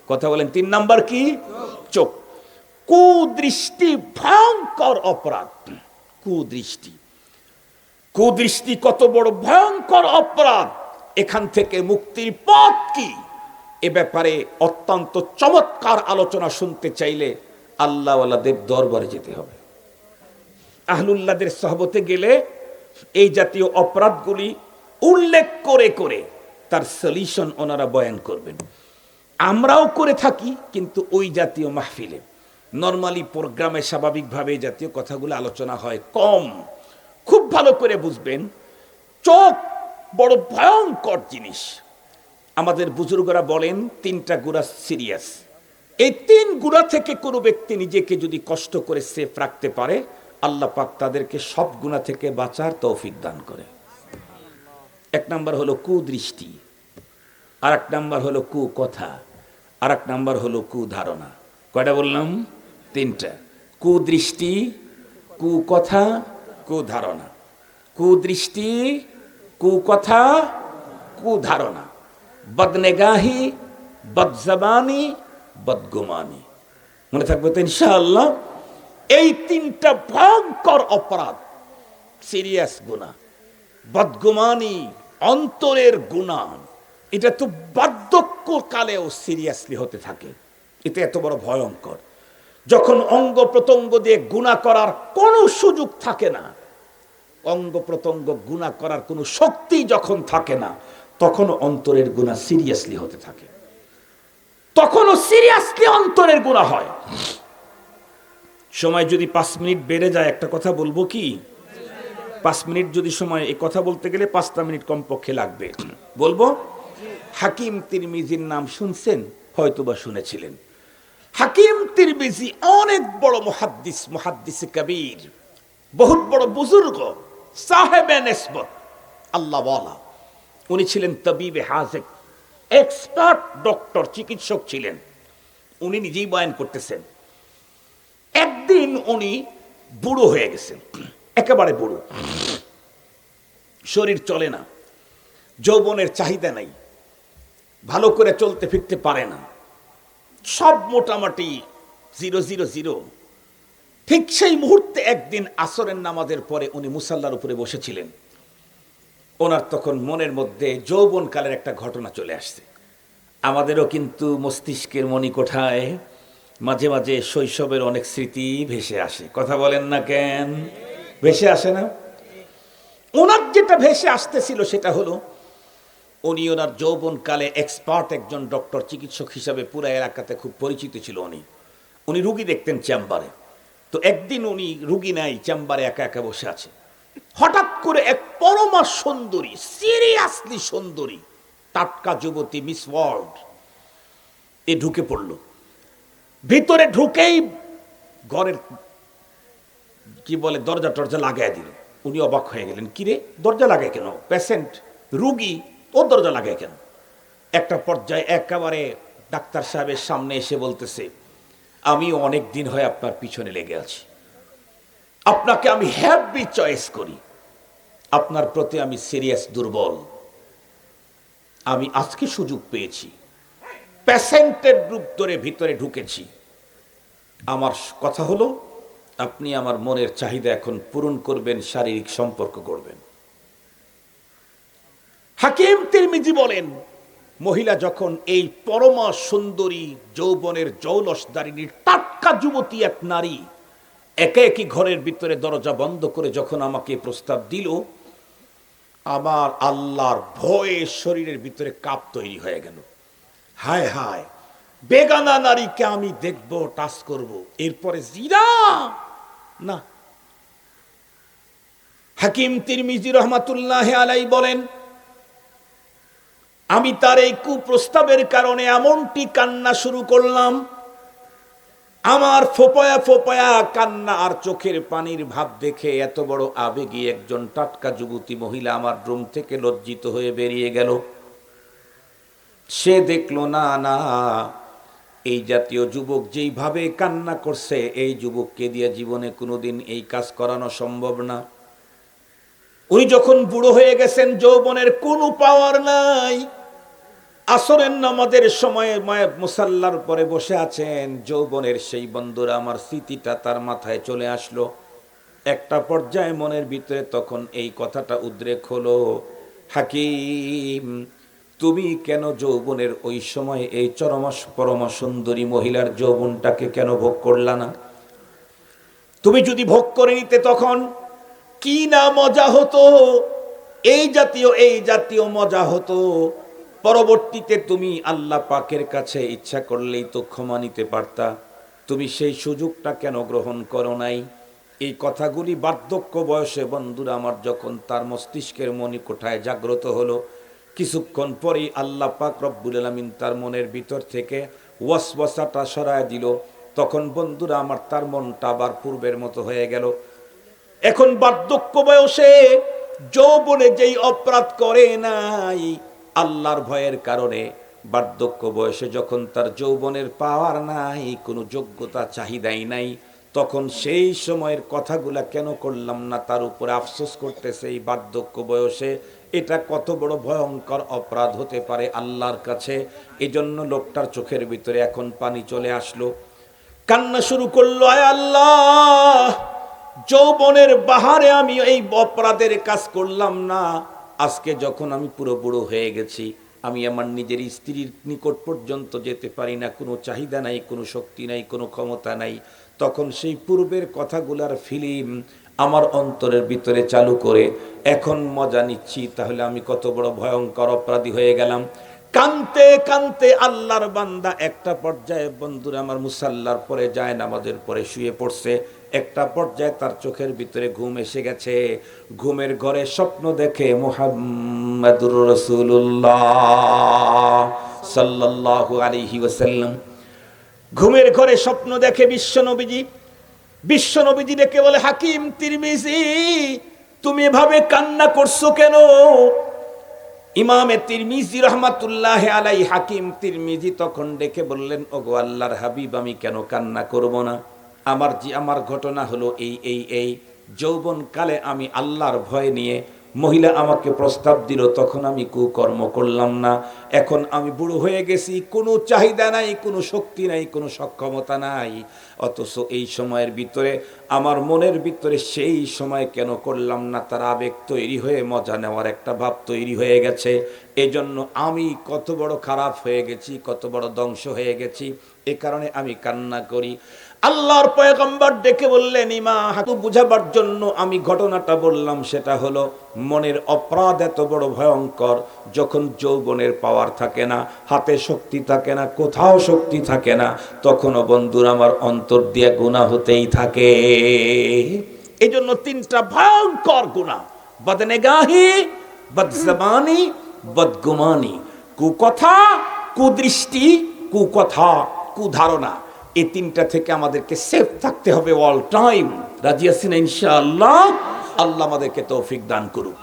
কথা বলেন, 3 নাম্বার কি? চোখ। কুদৃষ্টি ভয়ঙ্কর অপরাধ। কুদৃষ্টি, কুদৃষ্টি কত বড় ভয়ঙ্কর অপরাধ, এখান থেকে মুক্তির পথ কি, এ ব্যাপারে অত্যন্ত চমৎকার আলোচনা শুনতে চাইলে আল্লাহওয়ালাদের দরবারে যেতে হবে। আহলুল্লাহদের সহবতে গেলে এই জাতীয় অপরাধগুলি উল্লেখ করে করে তার সলিউশন ওনারা বয়ান করবেন। আমরাও করে থাকি, কিন্তু ওই জাতীয় মাহফিলে, নর্মালি প্রোগ্রামে স্বাভাবিকভাবে এই জাতীয় কথাগুলো আলোচনা হয় কম। খুব ভালো করে বুঝবেন, চোখ বড় ভয়ঙ্কর জিনিস। আমাদের বুজুর্গরা বলেন 3টা গুনাহ সিরিয়াস। এই 3 গুনাহ থেকে কোনো ব্যক্তি নিজেকে যদি কষ্ট করে সেফ রাখতে পারে, আল্লাহ পাক তাদেরকে সব গুনাহ থেকে বাঁচার তৌফিক দান করে। 1 নাম্বার হলো কুদৃষ্টি, আর 1 নাম্বার হলো কুকথা, আর 1 নাম্বার হলো কুধারণা। কয়টা বললাম? 3টা। কুদৃষ্টি, কুকথা, কুধারণা। কুদৃষ্টি, কুকথা, কুধারণা। বদনেগাহি, বদজবানি, বদগুমানি। মনে থাকবে তো ইনশাআল্লাহ? এই 3টা ভয়ঙ্কর অপরাধ, সিরিয়াস গুনাহ। বদগুমানি, অন্তরের গুনাহ, এটা তো বার্ধক্যকালেও সিরিয়াসলি হতে থাকে। এটা এত বড় ভয়ঙ্কর, যখন অঙ্গ প্রত্যঙ্গ দিয়ে গুনাহ করার কোনো সুযোগ থাকে না, অঙ্গ প্রত্যঙ্গ গুনাহ করার কোনো শক্তি যখন থাকে না, তখন অন্তরের গুনাহ সিরিয়াসলি হতে থাকে, তখনও সিরিয়াসলি অন্তরের গুনাহ হয়। সময় যদি 5 মিনিট বেড়ে যায়, একটা কথা বলবো কি, 5 মিনিট যদি সময়, এই কথা বলতে গেলে 5টা মিনিট কমপক্ষে লাগবে। বলবো, হাকিম তিরমিজির নাম শুনছেন? হয়তোবা শুনেছিলেন। হাকিম তিরমিজি অনেক বড় মুহাদ্দিস, মুহাদ্দিসে কবির, বহুত বড় বুজুর্গ, সাহেবে নিসবত, আল্লাহ ওয়ালা। উনি ছিলেন তবিবে হাজিক, এক্সপার্ট ডক্টর, চিকিৎসক ছিলেন। উনি নিজেই বয়ান করতেছেন। একদিন উনি বুড়ো হয়ে গেছেন, একেবারে বুড়ো, শরীর চলে না, যৌবনের চাহিদা নাই, ভালো করে চলতে ফিরতে পারে না, সব মোটামুটি 000। ঠিক সেই মুহূর্তে একদিন আসরের নামাজের পরে উনি মুসাল্লার উপরে বসেছিলেন। ওনার তখন মনের মধ্যে যৌবনকালের একটা ঘটনা চলে আসছে। আমাদেরও কিন্তু মস্তিষ্কের মণিকোঠায় মাঝে মাঝে শৈশবের অনেক স্মৃতি ভেসে আসে। কথা বলেন না কেন? ভেসে আসে না? ওনার যেটা ভেসে আসতেছিল সেটা হলো, উনি ওনার যৌবনকালে এক্সপার্ট একজন ডক্টর, চিকিৎসক হিসাবে পুরো এলাকাতে খুব পরিচিত ছিল। উনি রুগী দেখতেন চেম্বারে। তো একদিন উনি রুগী নাই, চেম্বারে একা একা বসে আছে। হঠাৎ করে এক পরমা সুন্দরী, সিরিয়াসলি সুন্দরী টাটকা যুবতী মিস ওয়ার্ল্ড এ ঢুকে পড়ল। ভিতরে ঢুকেই ঘরের কি বলে দরজা টরজা লাগাই দিল। উনি অবাক হয়ে গেলেন, কিরে দরজা লাগায় কেন? পেশেন্ট, রুগী, ও দরজা লাগায় কেন? একটা পর্যায়ে একেবারে ডাক্তার সাহেবের সামনে এসে বলতেছে, আমি অনেক দিন হয় আপনার পিছনে লেগে আছি, আপনাকে আমি হ্যাপি চয়েস করি, আপনার প্রতি আমি সিরিয়াস দুর্বল, আমি আজকে সুযোগ পেয়েছি, পেশেন্টের রূপ ধরে ভিতরে ঢুকেছি। আমার কথা হলো, আপনি আমার মনের চাহিদা এখন পূরণ করবেন, শারীরিক সম্পর্ক করবেন। হাকিম তিরমিজি বলেন, মহিলা যখন এই পরমা সুন্দরী যৌবনের জৌলসদারিণী টাটকা যুবতী এক নারী একে একই ঘরের ভিতরে দরজা বন্ধ করে যখন আমাকে প্রস্তাব দিল, আমার আল্লাহর ভয়ে শরীরের ভিতরে কাপ তৈরি হয়ে গেল। হায় হায়, বেগানা নারীকে আমি দেখব, টাচ করব, এরপরে জিনা না। হাকিম তিরমিজি রহমাতুল্লাহ আলাইহি বলেন, আমি তার এই কুপ্রস্তাবের কারণে এমনটি কান্না শুরু করলাম, আমার ফোপয়া ফোপয়া কান্না আর চোখের পানির ভাব দেখে এত বড় আবেগী একজন টাটকা যুবতী মহিলা আমার রুম থেকে লজ্জিত হয়ে বেরিয়ে গেল। সে দেখলো না না, এই জাতীয় যুবক যেইভাবে কান্না করছে, এই যুবককে দিয়ে জীবনে কোনোদিন এই কাজ করানো সম্ভব না। উনি যখন বুড়ো হয়ে গেছেন, যৌবনের কোনো পাওয়ার নাই, আসরের নামাজের সময় মুসাল্লার পরে বসে আছেন, যৌবনের সেই বন্ধুরা আমার স্মৃতিটা তার মাথায় চলে আসলো। একটা পর্যায়ে মনের ভিতরে তখন এই কথাটা উদ্রেক হলো, হাকিম তুমি কেন যৌবনের ওই সময় এই পরম সুন্দরী মহিলার যৌবনটাকে কেন ভোগ করলা না? তুমি যদি ভোগ করে নিতে তখন কি না মজা হতো, এই জাতীয় মজা হতো। পরবর্তীতে তুমি আল্লাহ পাকের কাছে ইচ্ছা করলেই তো ক্ষমা নিতে পারতা, তুমি সেই সুযোগটা কেন গ্রহণ করো নাই? এই কথাগুলি বার্ধক্য বয়সে বন্ধুরা আমার যখন তার মস্তিষ্কের মণিকোঠায় জাগ্রত হলো, কিছুক্ষণ পরেই আল্লাহ পাক রব্বুল আলামিন তার মনের ভিতর থেকে ওয়াসওয়াসাটা সরায় দিল। তখন বন্ধুরা আমার তার মনটা আবার পূর্বের মতো হয়ে গেল। এখন বার্ধক্য বয়সে যৌবনে যেই অপরাধ করে নাই, আল্লাহর ভয়ের কারণে বার্ধক্য বয়সে যখন তার যৌবনের পাওয়ার নাই, কোনো যোগ্যতা চাহিদাই নাই, তখন সেই সময়ের কথাগুলা কেন করলাম না তার উপরে আফসোস করতেছে এই বার্ধক্য বয়সে। এটা কত বড় ভয়ঙ্কর অপরাধ হতে পারে আল্লাহর কাছে। এজন্য লোকটার চোখের ভিতরে এখন পানি চলে আসলো, কান্না শুরু করলো, আয় আল্লাহ, যৌবনের বাহারে আমি এই অপরাধের কাজ করলাম না, আজকে যখন আমি পুরো বুড়ো হয়ে গেছি, আমি আমার নিজের স্ত্রীর নিকট পর্যন্ত যেতে পারি না, কোনো চাহিদা নাই, কোনো শক্তি নাই, কোনো ক্ষমতা নাই, তখন সেই পূর্বের কথাগুলার ফিল্ম আমার অন্তরের ভিতরে চালু করে এখন মজা নিচ্ছি, তাহলে আমি কত বড় ভয়ঙ্কর অপরাধী হয়ে গেলাম। কানতে কানতে আল্লাহর বান্দা একটা পর্যায়ে বন্ধুরা আমার মুসাল্লার পরে যায়, নামাজের পরে শুয়ে পড়ছে। একটা পর্যায়ে তার চোখের ভিতরে ঘুম এসে গেছে। ঘুমের ঘরে স্বপ্ন দেখে মুহাম্মাদুর রাসূলুল্লাহ সাল্লাল্লাহু আলাইহি ওয়াসাল্লাম। ঘুমের ঘরে স্বপ্ন দেখে বিশ্বনবীজি ডেকে বলে, হাকিম তিরমিজি তুমি এভাবে কান্না করছো কেন? ইমামে তিরমিজি রহমাতুল্লাহ আলাইহি, হাকিম তিরমিজি তখন ডেকে বললেন, ওগো আল্লাহর হাবিব, আমি কেন কান্না করব না? আমার ঘটনা হলো এই যৌবন কালে আমি আল্লাহর ভয় নিয়ে, মহিলা আমাকে প্রস্তাব দিল, তখন আমি কুকর্ম করলাম না। এখন আমি বুড়ো হয়ে গেছি, কোনো চাহিদা নাই, কোনো শক্তি নাই, কোনো সক্ষমতা নাই, অথচ এই সময়ের ভিতরে আমার মনের ভিতরে সেই সময় কেন করলাম না, তার আবেগ তৈরি হয়ে মজা নেওয়ার একটা ভাব তৈরি হয়ে গেছে। এজন্য আমি কত বড় খারাপ হয়ে গেছি, কত বড় ধ্বংস হয়ে গেছি, এ কারণে আমি কান্না করি। আল্লাহর পয়গম্বর ডেকে বললেন, ইমা হাতু বুঝাবার জন্য আমি ঘটনাটা বললাম, সেটা হলো মনের অপরাধ এত বড় ভয়ঙ্কর, যখন যৌবনের পাওয়ার থাকে না, হাতে শক্তি থাকে না, কোথাও শক্তি থাকে না, তখনও বন্ধুরা আমার অন্তর দিয়ে গুনাহ হতেই থাকে। এই জন্য তিনটা ভয়ঙ্কর গুনাহ, বদনেগাহি, বদজবানি, বদগুমানি, কুকথা, কুদৃষ্টি, কুধারণা, এই তিনটা থেকে আমাদেরকে সেফ থাকতে হবে অল টাইম। রাজি আছি না ইনশাআল্লাহ? আল্লাহ আমাদেরকে তৌফিক দান করুক।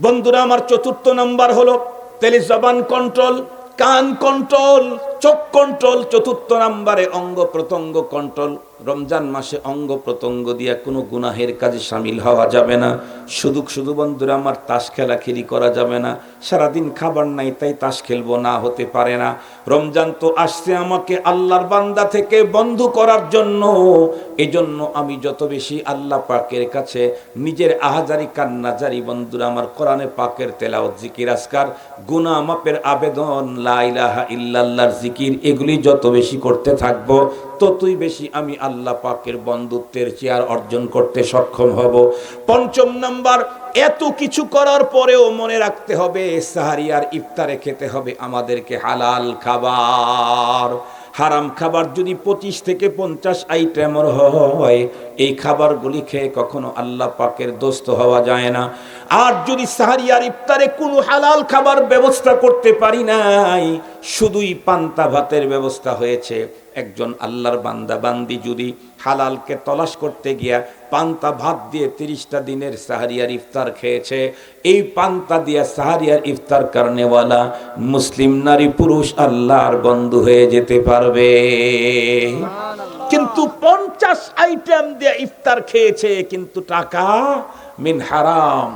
বন্ধুরা আমার, চতুর্থ নাম্বার হলো তেলে জবান কন্ট্রোল, কান কন্ট্রোল, চোখ কন্ট্রোল। চতুর্থ নাম্বারে অঙ্গ প্রত্যঙ্গ কন্ট্রোল। রমজান মাসে অঙ্গ প্রত্যঙ্গ দিয়া কোনো গুনাহের কাজে সামিল হওয়া যাবে না। শুধু বন্ধুরা আমার, তাস খেলাখেলি করা যাবে না। সারাদিন খাবার নাই তাই তাস খেলবো না, হতে পারে না। রমজান তো আসছে আমাকে আল্লাহর বান্দা থেকে বন্ধ করার জন্য। এজন্য আমি যত বেশি আল্লাহ পাকের কাছে নিজের আহাজারি কান্নাজারি, বন্ধুরা আমার, কোরআনে পাকের তেলাওয়াত, জিকির, আজকার, গুনাহ মাপের আবেদন, লা ইলাহা ইল্লাল্লাহর জিকির, এগুলি যত বেশি করতে থাকবো, ততই বেশি আমি আল্লাহ পাকের বন্ধুত্বের চেয়ার অর্জন করতে সক্ষম হব। পঞ্চম নাম্বার, এত কিছু করার পরেও মনে রাখতে হবে সাহারি আর ইফতারে খেতে হবে আমাদেরকে হালাল খাবার। হারাম খাবার যদি 25 থেকে 50 আইটেমের হয়, এই খাবারগুলি খেয়ে কখনো আল্লাহ পাকের দোস্ত হওয়া যায় না। আর যদি সাহারি আর ইফতারে কোনো হালাল খাবার ব্যবস্থা করতে পারি নাই, শুধুই পান্তা ভাতের ব্যবস্থা হয়েছে, একজন আল্লাহর বান্দা বান্দি যদি হালালকে তলাশ করতে গিয়া পান্তা ভাত দিয়ে 30টা দিনের সাহারি আর ইফতার খেয়েছে, এই পান্তা দিয়া সাহারি আর ইফতার কারণেওয়ালা মুসলিম নারী পুরুষ আল্লাহর বন্ধু হয়ে যেতে পারবে। কিন্তু 50 আইটেম দিয়ে ইফতার খেয়েছে, কিন্তু টাকা মিন হারাম।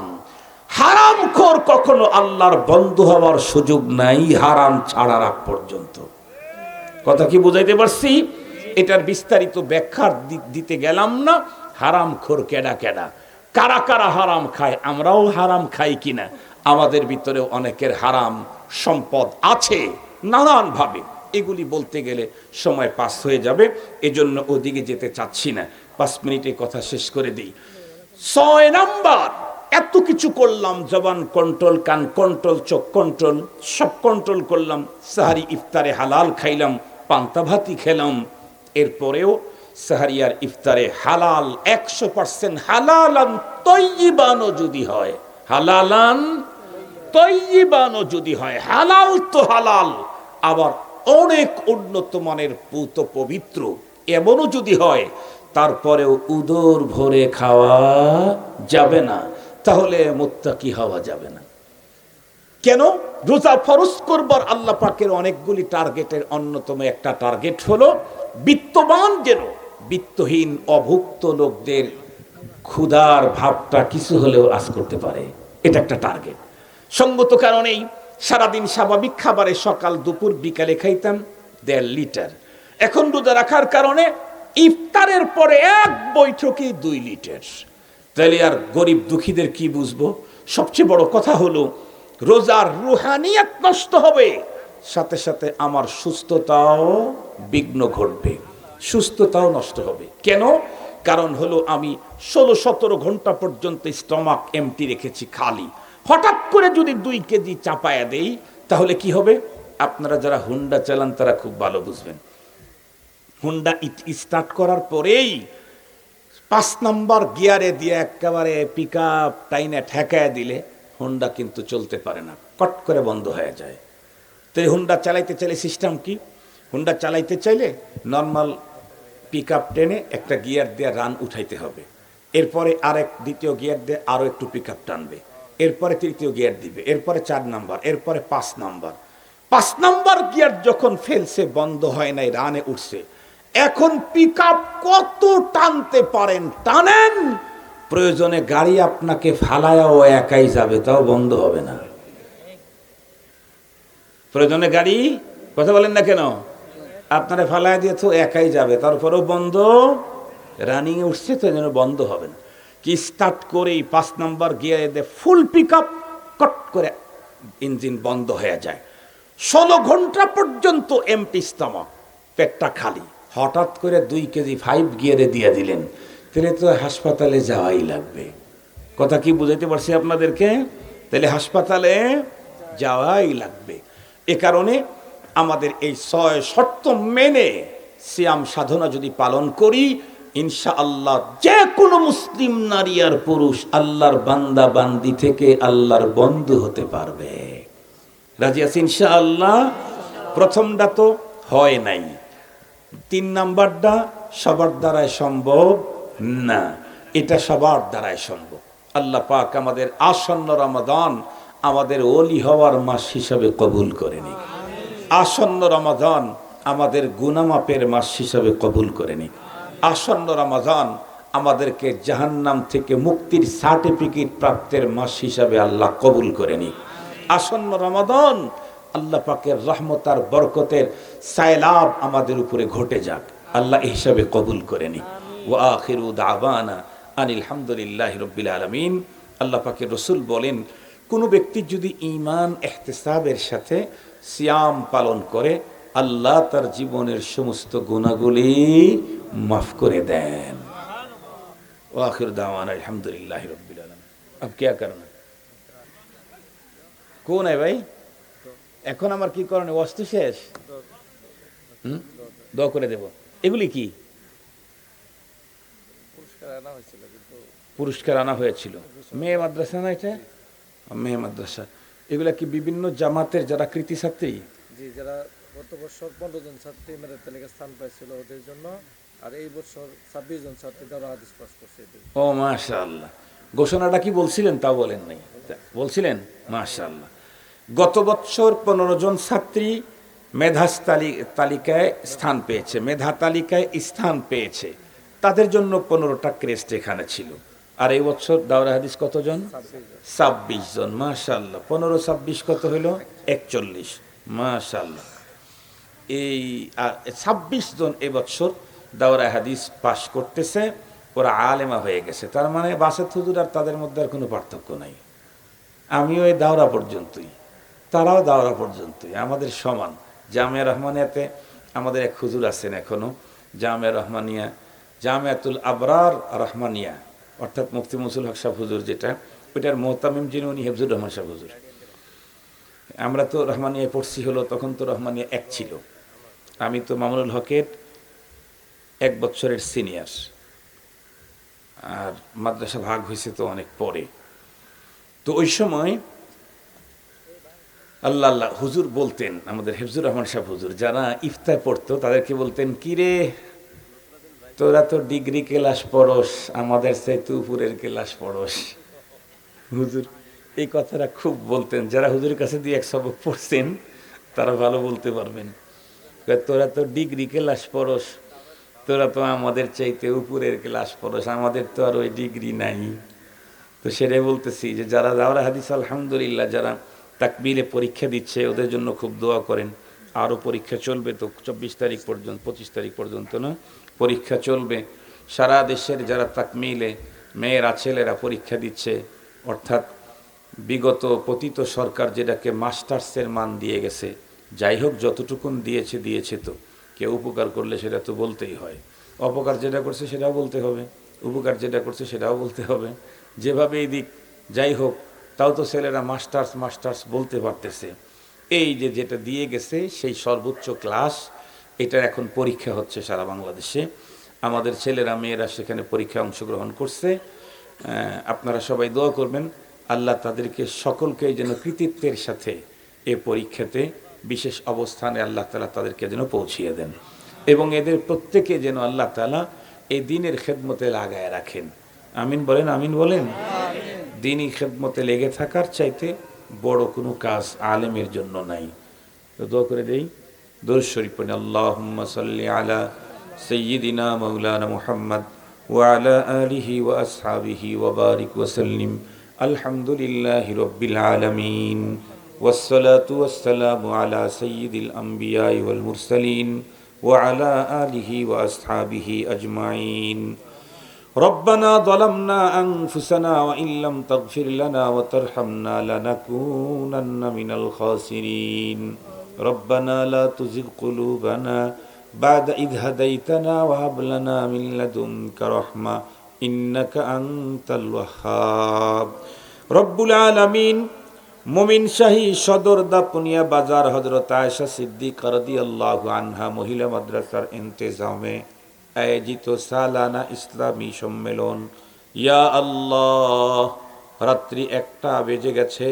হারামখোর কখনো আল্লাহর বন্ধু হওয়ার সুযোগ নাই হারাম ছাড়ার আগ পর্যন্ত। কথা কি বুঝাইতে পারছি? এটার বিস্তারিত ব্যাখ্যার দিতে গেলাম না। হারামখোর কেডা কেডা, কারা কারা হারাম খায়, আমরাও হারাম খাই কিনা, আমাদের ভিতরেও অনেকের হারাম সম্পদ আছে নানান ভাবে। এগুলি বলতে গেলে সময় পাস হয়ে যাবে, এজন্য ওদিকে যেতে চাচ্ছি না। 5 মিনিটে কথা শেষ করে দিই। 6 নাম্বার, এত কিছু করলাম, জবান কন্ট্রোল, কান কন্ট্রোল, চোখ কন্ট্রোল, সব কন্ট্রোল করলাম, সাহারি ইফতারে হালাল খাইলাম, পান্তা ভাতি খেলাম, এরপরেও সাহারি আর ইফতারে হালাল 100% হালালান তয়্যিবানও যদি হয়, হালালান তয়্যিবানও যদি হয়, হালাল তো হালাল, আবার অনেক উন্নত মানের পুত পবিত্র এমনও যদি হয়, তারপরেও উদর ভরে খাওয়া যাবে না, তাহলে মুত্তাকি হওয়া যাবে না। কেন? রোজা ফরজ করবার আল্লাহ পাকের অনেকগুলি টার্গেটের অন্যতম একটা টার্গেট হলো বিত্তবান যেন বিত্তহীন অভুক্ত লোকদের ক্ষুধার ভাবটা কিছু হলেও আজ করতে পারে, এটা একটা টার্গেট। সঙ্গত কারণেই সারাদিন স্বাভাবিক খাবারে সকাল দুপুর বিকালে খাইতাম 1.5 লিটার, এখন রোজা রাখার কারণে ইফতারের পরে এক বৈঠকে 2 লিটার। তাহলে আর গরিব দুঃখীদের কি বুঝবো? সবচেয়ে বড় কথা হলো রোজার রুহানিয়াত নষ্ট হবে, সাথে সাথে আমার সুস্থতাও বিঘ্ন ঘটবে, সুস্থতাও নষ্ট হবে। কেন? কারণ হলো আমি 16-17 ঘন্টা পর্যন্ত স্টমাক এমটি রেখেছি, খালি। হঠাৎ করে যদি 2 কেজি চাপায়া দেই, তাহলে কি হবে? আপনারা যারা হুন্ডা চালান তারা খুব ভালো বুঝবেন। হুন্ডা স্টার্ট করার পরেই 5 নাম্বার গিয়ারে দিয়ে একেবারে পিক আপ টাইনে ঠেকায় দিলে হুন্ডা কিন্তু চলতে পারে না, কট করে বন্ধ হয়ে যায়। তো এই হুন্ডা চালাইতে চাইলে সিস্টেম কি? হুন্ডা চালাইতে চাইলে নর্মাল পিক আপ টেনে একটা গিয়ার দিয়ে রান উঠাইতে হবে, এরপরে দ্বিতীয় গিয়ার দিয়ে আরও একটু পিক আপ টানবে, এরপরে তৃতীয় গিয়ার দিবে, এরপরে 4 নাম্বার, এরপরে 5 নাম্বার। 5 নাম্বার গিয়ার যখন ফেলছে, বন্ধ হয় নাই, রানে উঠছে, এখন পিক আপ কত টানতে পারেন টানেন, প্রয়োজনে গাড়ি আপনাকে ফালায়াও একাই যাবে, তাও বন্ধ হবে না। প্রয়োজনে গাড়ি, কথা বলেন না কেন, আপনারা ফালায় দিয়ে তো একাই যাবে, তারপরেও বন্ধ, রানিং এ উঠছে তো যেন বন্ধ হবে না। কি স্টার্ট করেই 5 নাম্বার গিয়ারে দিয়ে ফুল পিক আপ, কট করে ইঞ্জিন বন্ধ হয়ে যায়। 16 ঘন্টা পর্যন্ত এমটি স্টমাক, পেটটা খালি, হঠাৎ করে 2 কেজি 5 গিয়ারে দিয়ে দিলেন, তাহলে তো হাসপাতালে যাওয়াই লাগবে। কথা কি বুঝাইতে পারছি আপনাদেরকে? তাহলে হাসপাতালে যাওয়াই লাগবে। এ কারণে আমাদের এই 6 শর্ত মেনে সিয়াম সাধনা যদি পালন করি, ইনশাআল্লাহ যে কোনো মুসলিম নারী আর পুরুষ আল্লাহর বান্দা বান্দি থেকে আল্লাহর বন্ধু হতে পারবে। রাজি আছি ইনশাআল্লাহ? প্রথমটা তো হয় নাই, 3 নাম্বারটা সবার দ্বারাই সম্ভব না, এটা সবার দ্বারাই সম্ভব। আল্লাহ পাক আমাদের আসন্ন রমাদান আমাদের ওলি হওয়ার মাস হিসাবে কবুল করে নিক। আসন্ন রমাদান আমাদের গুনামাপের মাস হিসাবে কবুল করে নিক। আসন্ন রমাদান আমাদেরকে জাহান্নাম থেকে মুক্তির সার্টিফিকেট প্রাপ্তের মাস হিসাবে আল্লাহ কবুল করে নিক। আসন্ন রমাদান আল্লাহ পাকের রহমত আর বরকতের সায়লাব আমাদের উপরে ঘটে যাক, আল্লাহ এই হিসাবে কবুল করে নিক। ওয়া আখিরু দাওয়ানা আনিল হামদুলিল্লাহি রাব্বিল আলামিন। আল্লাহ পাকের রাসূল বলেন, কোনো ব্যক্তি যদি ঈমান ইহতিসাবের সাথে সিয়াম পালন করে, আল্লাহ তার জীবনের সমস্ত গুনাহগুলি মাফ করে দেন। ওয়া আখিরু দাওয়ানা আলহামদুলিল্লাহি রাব্বিল আলামিন। अब क्या करना কোন ভাই এখন আমার কি করণীয় বস্তু শেষ দোয়া করে দেব এগুলি কি পুরস্কার আনা হয়েছিল মেয়ে মাদ্রাসা না এটা মেয়ে মাদ্রাসা এগুলা কি বিভিন্ন জামাতের যারা কৃতি ছাত্রী জি যারা গত বছর 15 জন ছাত্রী মেধার তালিকায় স্থান পাইছিল ওদের জন্য আর এই বছর 26 জন ছাত্রী দ্বারা হাদিস পাস করছে ও মাশাআল্লাহ ঘোষণাটা কি বলছিলেন তা বলেন নাই বলছিলেন মাশাআল্লাহ গত বছর 15 জন ছাত্রী মেধা তালিকায় স্থান পেয়েছে মেধা তালিকায় স্থান পেয়েছে তাদের জন্য 15টা ক্রেস্ট এখানে ছিল আর এই বছর দাওরা হাদিস কতজন 26 জন মাশাআল্লাহ 15 26 কত হলো 41 মাশাআল্লাহ এই 26 জন এবছর দাওরা হাদিস পাশ করতেছে ওরা আলেমা হয়ে গেছে তার মানে বাসের হুজুর আর তাদের মধ্যে আর কোনো পার্থক্য নাই আমিও এই দাওরা পর্যন্তই তারাও দাওরা পর্যন্তই আমাদের সমান জামিয়া রহমানিয়াতে আমাদের এক হুজুর আছেন এখনো জামিয়া রহমানিয়া জামিয়াতুল আবরার রহমানিয়া অর্থাৎ মুফতি মনসুর হক সাহেব হুজুর যেটা ওইটার মোহতামিম যিনি উনি হেফজুর রহমান সাহেব হুজুর আমরা তো রহমানিয়ায় পড়ছি হলো তখন তো রহমানিয়া এক ছিল আমি তো মামুনুল হকের 1 বছরের সিনিয়র আর মাদ্রাসা ভাগ হয়েছে তো অনেক পরে তো ওই সময় আল্লাহ আল্লাহ হুজুর বলতেন আমাদের হেফজুর রহমান সাহেব হুজুর যারা ইফতার পড়তো তাদেরকে বলতেন কিরে তোরা তো ডিগ্রি ক্লাস পড়স আমাদের চাইতে উপরের ক্লাস পড়স হুজুর এই কথাটা খুব বলতেন যারা হুজুরের কাছে দিয়ে এক সবক পড়ছেন তারা ভালো বলতে পারবেন তোরা তো ডিগ্রি ক্লাস পড়স তোরা তো আমাদের চাইতে উপরের ক্লাস পড়স আমাদের তো আর ওই ডিগ্রি নাই তো সেটাই বলতেছি যে যারা দাওরা হাদিস আলহামদুলিল্লাহ যারা তাকবিলে পরীক্ষা দিচ্ছে ওদের জন্য খুব দোয়া করেন আরও পরীক্ষা চলবে তো 24 তারিখ পর্যন্ত 25 তারিখ পর্যন্ত না পরীক্ষা চলবে সারা দেশের যারা তাকমিলে মেয়েরা ছেলেরা পরীক্ষা দিচ্ছে অর্থাৎ বিগত পতিত সরকার যেটাকে মাস্টার্সের মান দিয়ে গেছে যাই হোক যতটুকুন দিয়েছে তো কেউ উপকার করলে সেটা তো বলতেই হয় অপকার যেটা করছে সেটাও বলতে হবে উপকার যেটা করছে সেটাও বলতে হবে যেভাবে এই দিক যাই হোক তাও তো ছেলেরা মাস্টার্স বলতে পারতেছে এই যে যেটা দিয়ে গেছে সেই সর্বোচ্চ ক্লাস এটার এখন পরীক্ষা হচ্ছে সারা বাংলাদেশে আমাদের ছেলেরা মেয়েরা সেখানে পরীক্ষায় অংশগ্রহণ করছে আপনারা সবাই দোয়া করবেন আল্লাহ তাদেরকে সকলকে যেন কৃতিত্বের সাথে এ পরীক্ষাতে বিশেষ অবস্থানে আল্লাহ তাআলা তাদেরকে যেন পৌঁছিয়ে দেন এবং এদের প্রত্যেকে যেন আল্লাহ তাআলা এই দ্বীনের খেদমতে লাগায় রাখেন আমিন বলেন আমিন বলেন দ্বীনি খেদমতে লেগে থাকার চাইতে বড় কোনো কাজ আলেমের জন্য নাই তো দোয়া করে দেই দরুদ শরীফ পড়েন আল্লাহুম্মা সাল্লি আলা সাইয়্যিদিনা মাওলানা মুহাম্মদ ওয়া আলা আলিহি ওয়া আসহাবিহি ওয়া বারিক ওয়া সাল্লিম আলহামদুলিল্লাহি রাব্বিল আলামিন ওয়াসসালাতু ওয়াসসালামু আলা সাইয়্যিদিল আমবিয়াই ওয়াল মুরসালিন ওয়া আলা আলিহি ওয়া আসহাবিহি আজমাইন ربنا ظلمنا أنفسنا وإن لم تغفر لنا وترحمنا لنكونن من الخاسرين ربنا لا تزغ قلوبنا بعد إذ هديتنا وهب لنا من لدنك رحمة إنك أنت الوهاب رب العالمين মুমিন শাহী সদর দাপুনিয়া বাজার হযরত আয়েশা সিদ্দিকা রাদিয়াল্লাহু আনহা মহিলা মাদ্রাসার ইন্তেজামে আয়োজিত সালানা ইসলামী সম্মেলন ইয়া আল্লাহ রাত্রি 1টা বেজে গেছে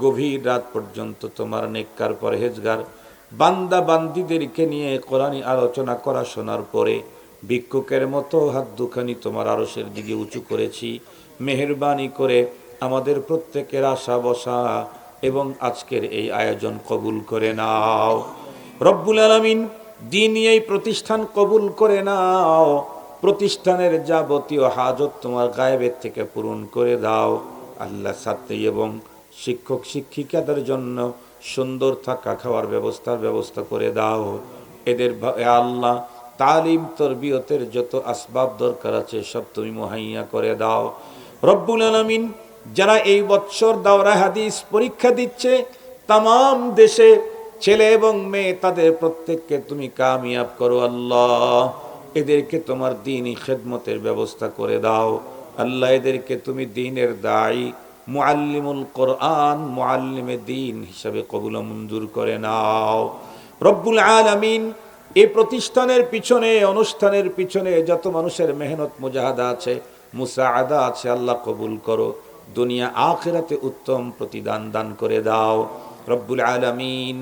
গভীর রাত পর্যন্ত তোমার নেককার পরহেজগার বান্দা বান্দীদেরকে নিয়ে কোরআনী আলোচনা করা শোনার পরে ভিক্ষুকের মতো হাত দুখানি তোমার আরশের দিকে উঁচু করেছি মেহেরবানি করে আমাদের প্রত্যেকের আশা বসা এবং আজকের এই আয়োজন কবুল করে নাও রব্বুল আলামিন দ্বীনি এই প্রতিষ্ঠান কবুল করে নাও প্রতিষ্ঠানের যাবতীয় হাজত তোমার গায়েবের থেকে পূরণ করে দাও আল্লাহ ছাত্রী এবং শিক্ষক শিক্ষিকাদের জন্য সুন্দর থাকা খাওয়ার ব্যবস্থা করে দাও এদের আল্লাহ তালিম তরবিয়তের যত আসবাব দরকার আছে সব তুমি মুহাইয়া করে দাও রব্বুল আলামিন যারা এই বছর দাওরা হাদিস পরীক্ষা দিচ্ছে तमाम দেশে ছেলে এবং মেয়ে তাদের প্রত্যেককে তুমি কামিয়াব করো আল্লাহ এদেরকে তোমার দ্বীনি খেদমতের ব্যবস্থা করে দাও আল্লাহ এদেরকে তুমি দ্বীনের দায়ী, মুআল্লিমুল কোরআন, মুআল্লিমে দ্বীন হিসাবে কবুল ও মঞ্জুর করে নাও। রব্বুল আলামিন, এই প্রতিষ্ঠানের পিছনে, অনুষ্ঠানের পিছনে যত মানুষের মেহনত মুজাহাদা আছে, মুসাআদা আছে, আল্লাহ কবুল করো। দুনিয়া আখিরাতে উত্তম প্রতিদান দান করে দাও। রব্বুল আলামিন,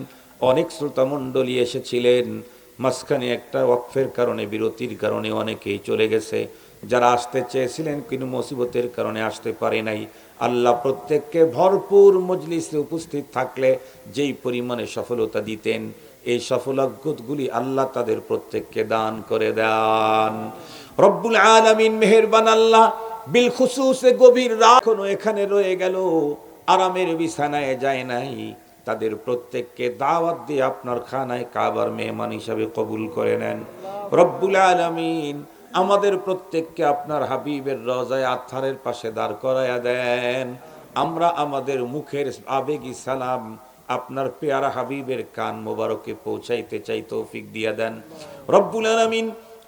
অনেক শ্রোতা মণ্ডলী এসেছিলেন, মাঝখানে একটা ওয়াকফের কারণে, বিরতির কারণে অনেকেই চলে গেছে। যারা আসতে চেয়েছিলেন কিন্তু মুসিবতের কারণে আসতে পারে নাই, আল্লাহ প্রত্যেককে ভরপুর মজলিসে উপস্থিত থাকলে যেই পরিমাণে সফলতা দিতেন, এই সফলগুলি আল্লাহ তাদের প্রত্যেককে দান করে দেন। রব্বুল আলামিন মেহেরবান আল্লাহ, বিল খুসুসে গভীর রাত এখনো এখানে রয়ে গেল, আরামের বিছানায় যায় নাই, তাদের প্রত্যেককে দাওয়াত দিয়ে আপনার খানায় কাবার মেহমান হিসাবে কবুল করে নেন। রব্বুল আলামিন, আমাদের প্রত্যেককে আপনার হাবিবের রওজায়ে আতহারের পাশে দাঁড় করায়া দেন। আমরা আমাদের মুখের আবেগী সালাম আপনার পেয়ারা হাবিবের কান মোবারকে পৌঁছাইতে চাই, তৌফিক দিয়া দেন। রব্বুল আলামিন,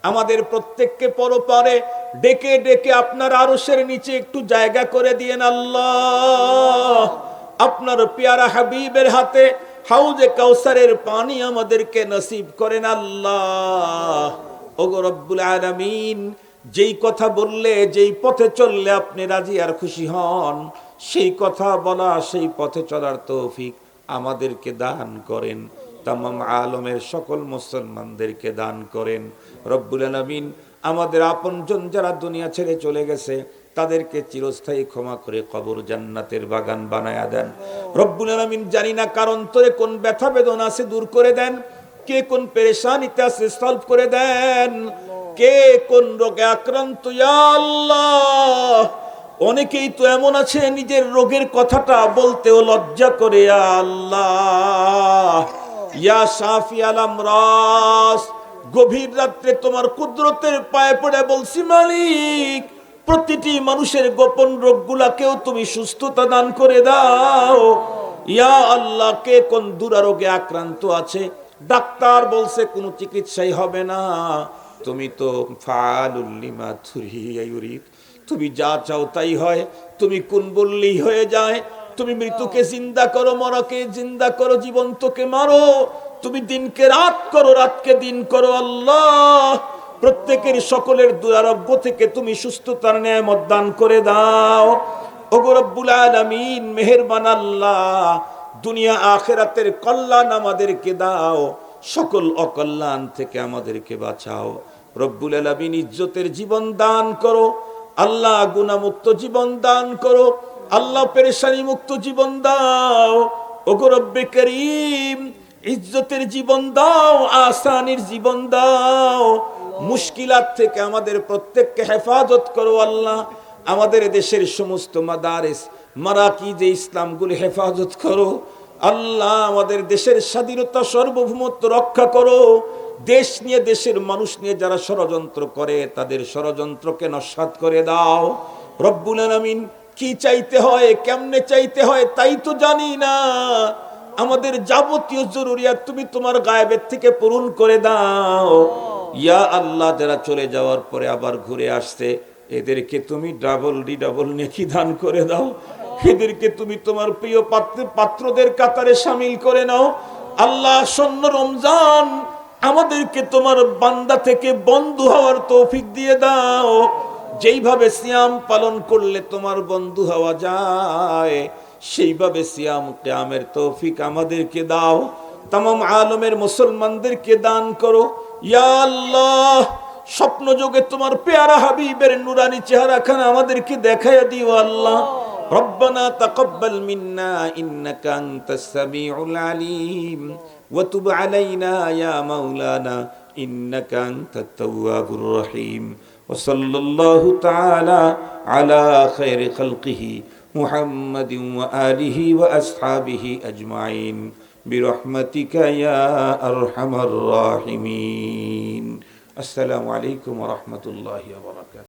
আমাদের প্রত্যেককে পরপারে ডেকে ডেকে আপনার আরশের নিচে একটু জায়গা করে দিয়েন আল্লাহ। আপনার পেয়ারা হাবিবের হাতে হাউজে কাউসারের পানি আমাদেরকে নসিব করেন আল্লাহ। ওগো রব্বুল আলামিন, যেই কথা বললে, যেই পথে চললে আপনি রাজি আর খুশি হন, সেই কথা বলা, সেই পথে চলার তৌফিক আমাদেরকে দান করেন। তামাম আলমের সকল মুসলমানদেরকে দান করেন। রব্বুল আলামিন, আমাদের আপনজন যারা দুনিয়া ছেড়ে চলে গেছে, তাদেরকে চিরস্থায়ী ক্ষমা করে কবর জান্নাতের বাগান বানায়া দেন। রব্বুল আলামিন, জানি না কার অন্তরে কোন ব্যথা বেদনা আছে, দূর করে দেন। কে কোন পেরেশানিতে আছে, সলভ করে দেন। কে কোন রোগে আক্রান্ত, ইয়া আল্লাহ। অনেকেই তো এমন আছে নিজের রোগের কথাটা বলতেও লজ্জা করে, ইয়া আল্লাহ। ইয়া শাফি আল আমরাস, গভীর রাত্রে তোমার কুদরতের পায়ে পড়ে বলছি, মালিক, প্রতিটি মানুষের গোপন রোগগুলাকেও তুমি সুস্থতা দান করে দাও। ইয়া আল্লাহ, কে কোন দুরারোগে আক্রান্ত আছে, ডাক্তার বলছে কোনো চিকিৎসাই হবে না, তুমি তো ফাআলুল লিমা তুরিদ, তুমি যা চাও তাই হয়, তুমি কোন বললেই হয়ে যায়। তুমি মৃত্যুকে জিন্দা করো, মরকে জিন্দা করো, জীবন্তকে মারো, তুমি দিনকে রাত করো, রাতকে দিন করো আল্লাহ। প্রত্যেকের সকলের দুরারোগ্য থেকে তুমি সুস্থতার নেয়ামত দান করে দাও। ওগো রব্বুল আলামিন, মেহেরবান আল্লাহ, দুনিয়া আখিরাতের কল্যাণ আমাদেরকে দাও, সকল অকল্যাণ থেকে আমাদেরকে বাঁচাও। রব্বুল আলামিন, ইজ্জতের জীবন দান করো আল্লাহ, গুনাহমুক্ত জীবন দান করো আল্লাহ, পেরেশানি মুক্ত জীবন দাও। ওগো রব্বে করিম, ইজ্জতের জীবন দাও, আসানির জীবন দাও। মুশকিলাত থেকে আমাদের প্রত্যেককে হেফাজত করো আল্লাহ। আমাদের দেশের সমস্ত মাদারিস, মারাকিজে ইসলামগুলি হেফাজত করো আল্লাহ। আমাদের দেশের স্বাধীনতা, সার্বভৌমত্ব রক্ষা করো। দেশ নিয়ে, দেশের মানুষ নিয়ে যারা ষড়যন্ত্র করে, তাদের ষড়যন্ত্রকে নস্যাৎ করে দাও। রব্বুল আলামিন, কি চাইতে হয়, কেমনে চাইতে হয় তাই তো জানি না, আমাদের যাবতীয় জরুরিয়াত তুমি তোমার গায়েবের থেকে পূরণ করে দাও। ইয়া আল্লাহ, যারা চলে যাওয়ার পরে আবার ঘুরে আসছে, এদেরকে তুমি ডাবল রিডাবল নেকি দান করে দাও। এদেরকে তুমি তোমার প্রিয় পাত্রদের কাতারে শামিল করে নাও আল্লাহ। শূন্য রমজান আমাদেরকে তোমার বান্দা থেকে বন্ধু হওয়ার তৌফিক দিয়ে দাও। যেইভাবে সিয়াম পালন করলে তোমার বন্ধু হওয়া যায়, সেইভাবে সিয়াম কিয়ামের তৌফিক আমাদেরকে দাও। তামাম আলমের মুসলমানদেরকে দান করো ইয়া আল্লাহ। স্বপ্ন যোগে তোমার পেয়ারা হাবিবের নুরানি চেহারাখানা আমাদেরকে দেখাইয়া দিও আল্লাহ। রব্বানা তাকাব্বাল মিন্না ইন্নাকা আনতাস সামিউল আলিম ওয়া তুব আলাইনা ইয়া মাওলানা ইন্নাকা আনতাত তাওয়াবুর রহিম। ওয়া সাল্লাল্লাহু তাআলা আলা খায়রি খালকিহি মুহাম্মাদিন ওয়া আলিহি ওয়া আসহাবিহি আজমাইন বিরহমাতিকা ইয়া আরহামার রাহিমিন। আসসালামু আলাইকুম ওয়া রাহমাতুল্লাহি ওয়া বারাকাতুহু।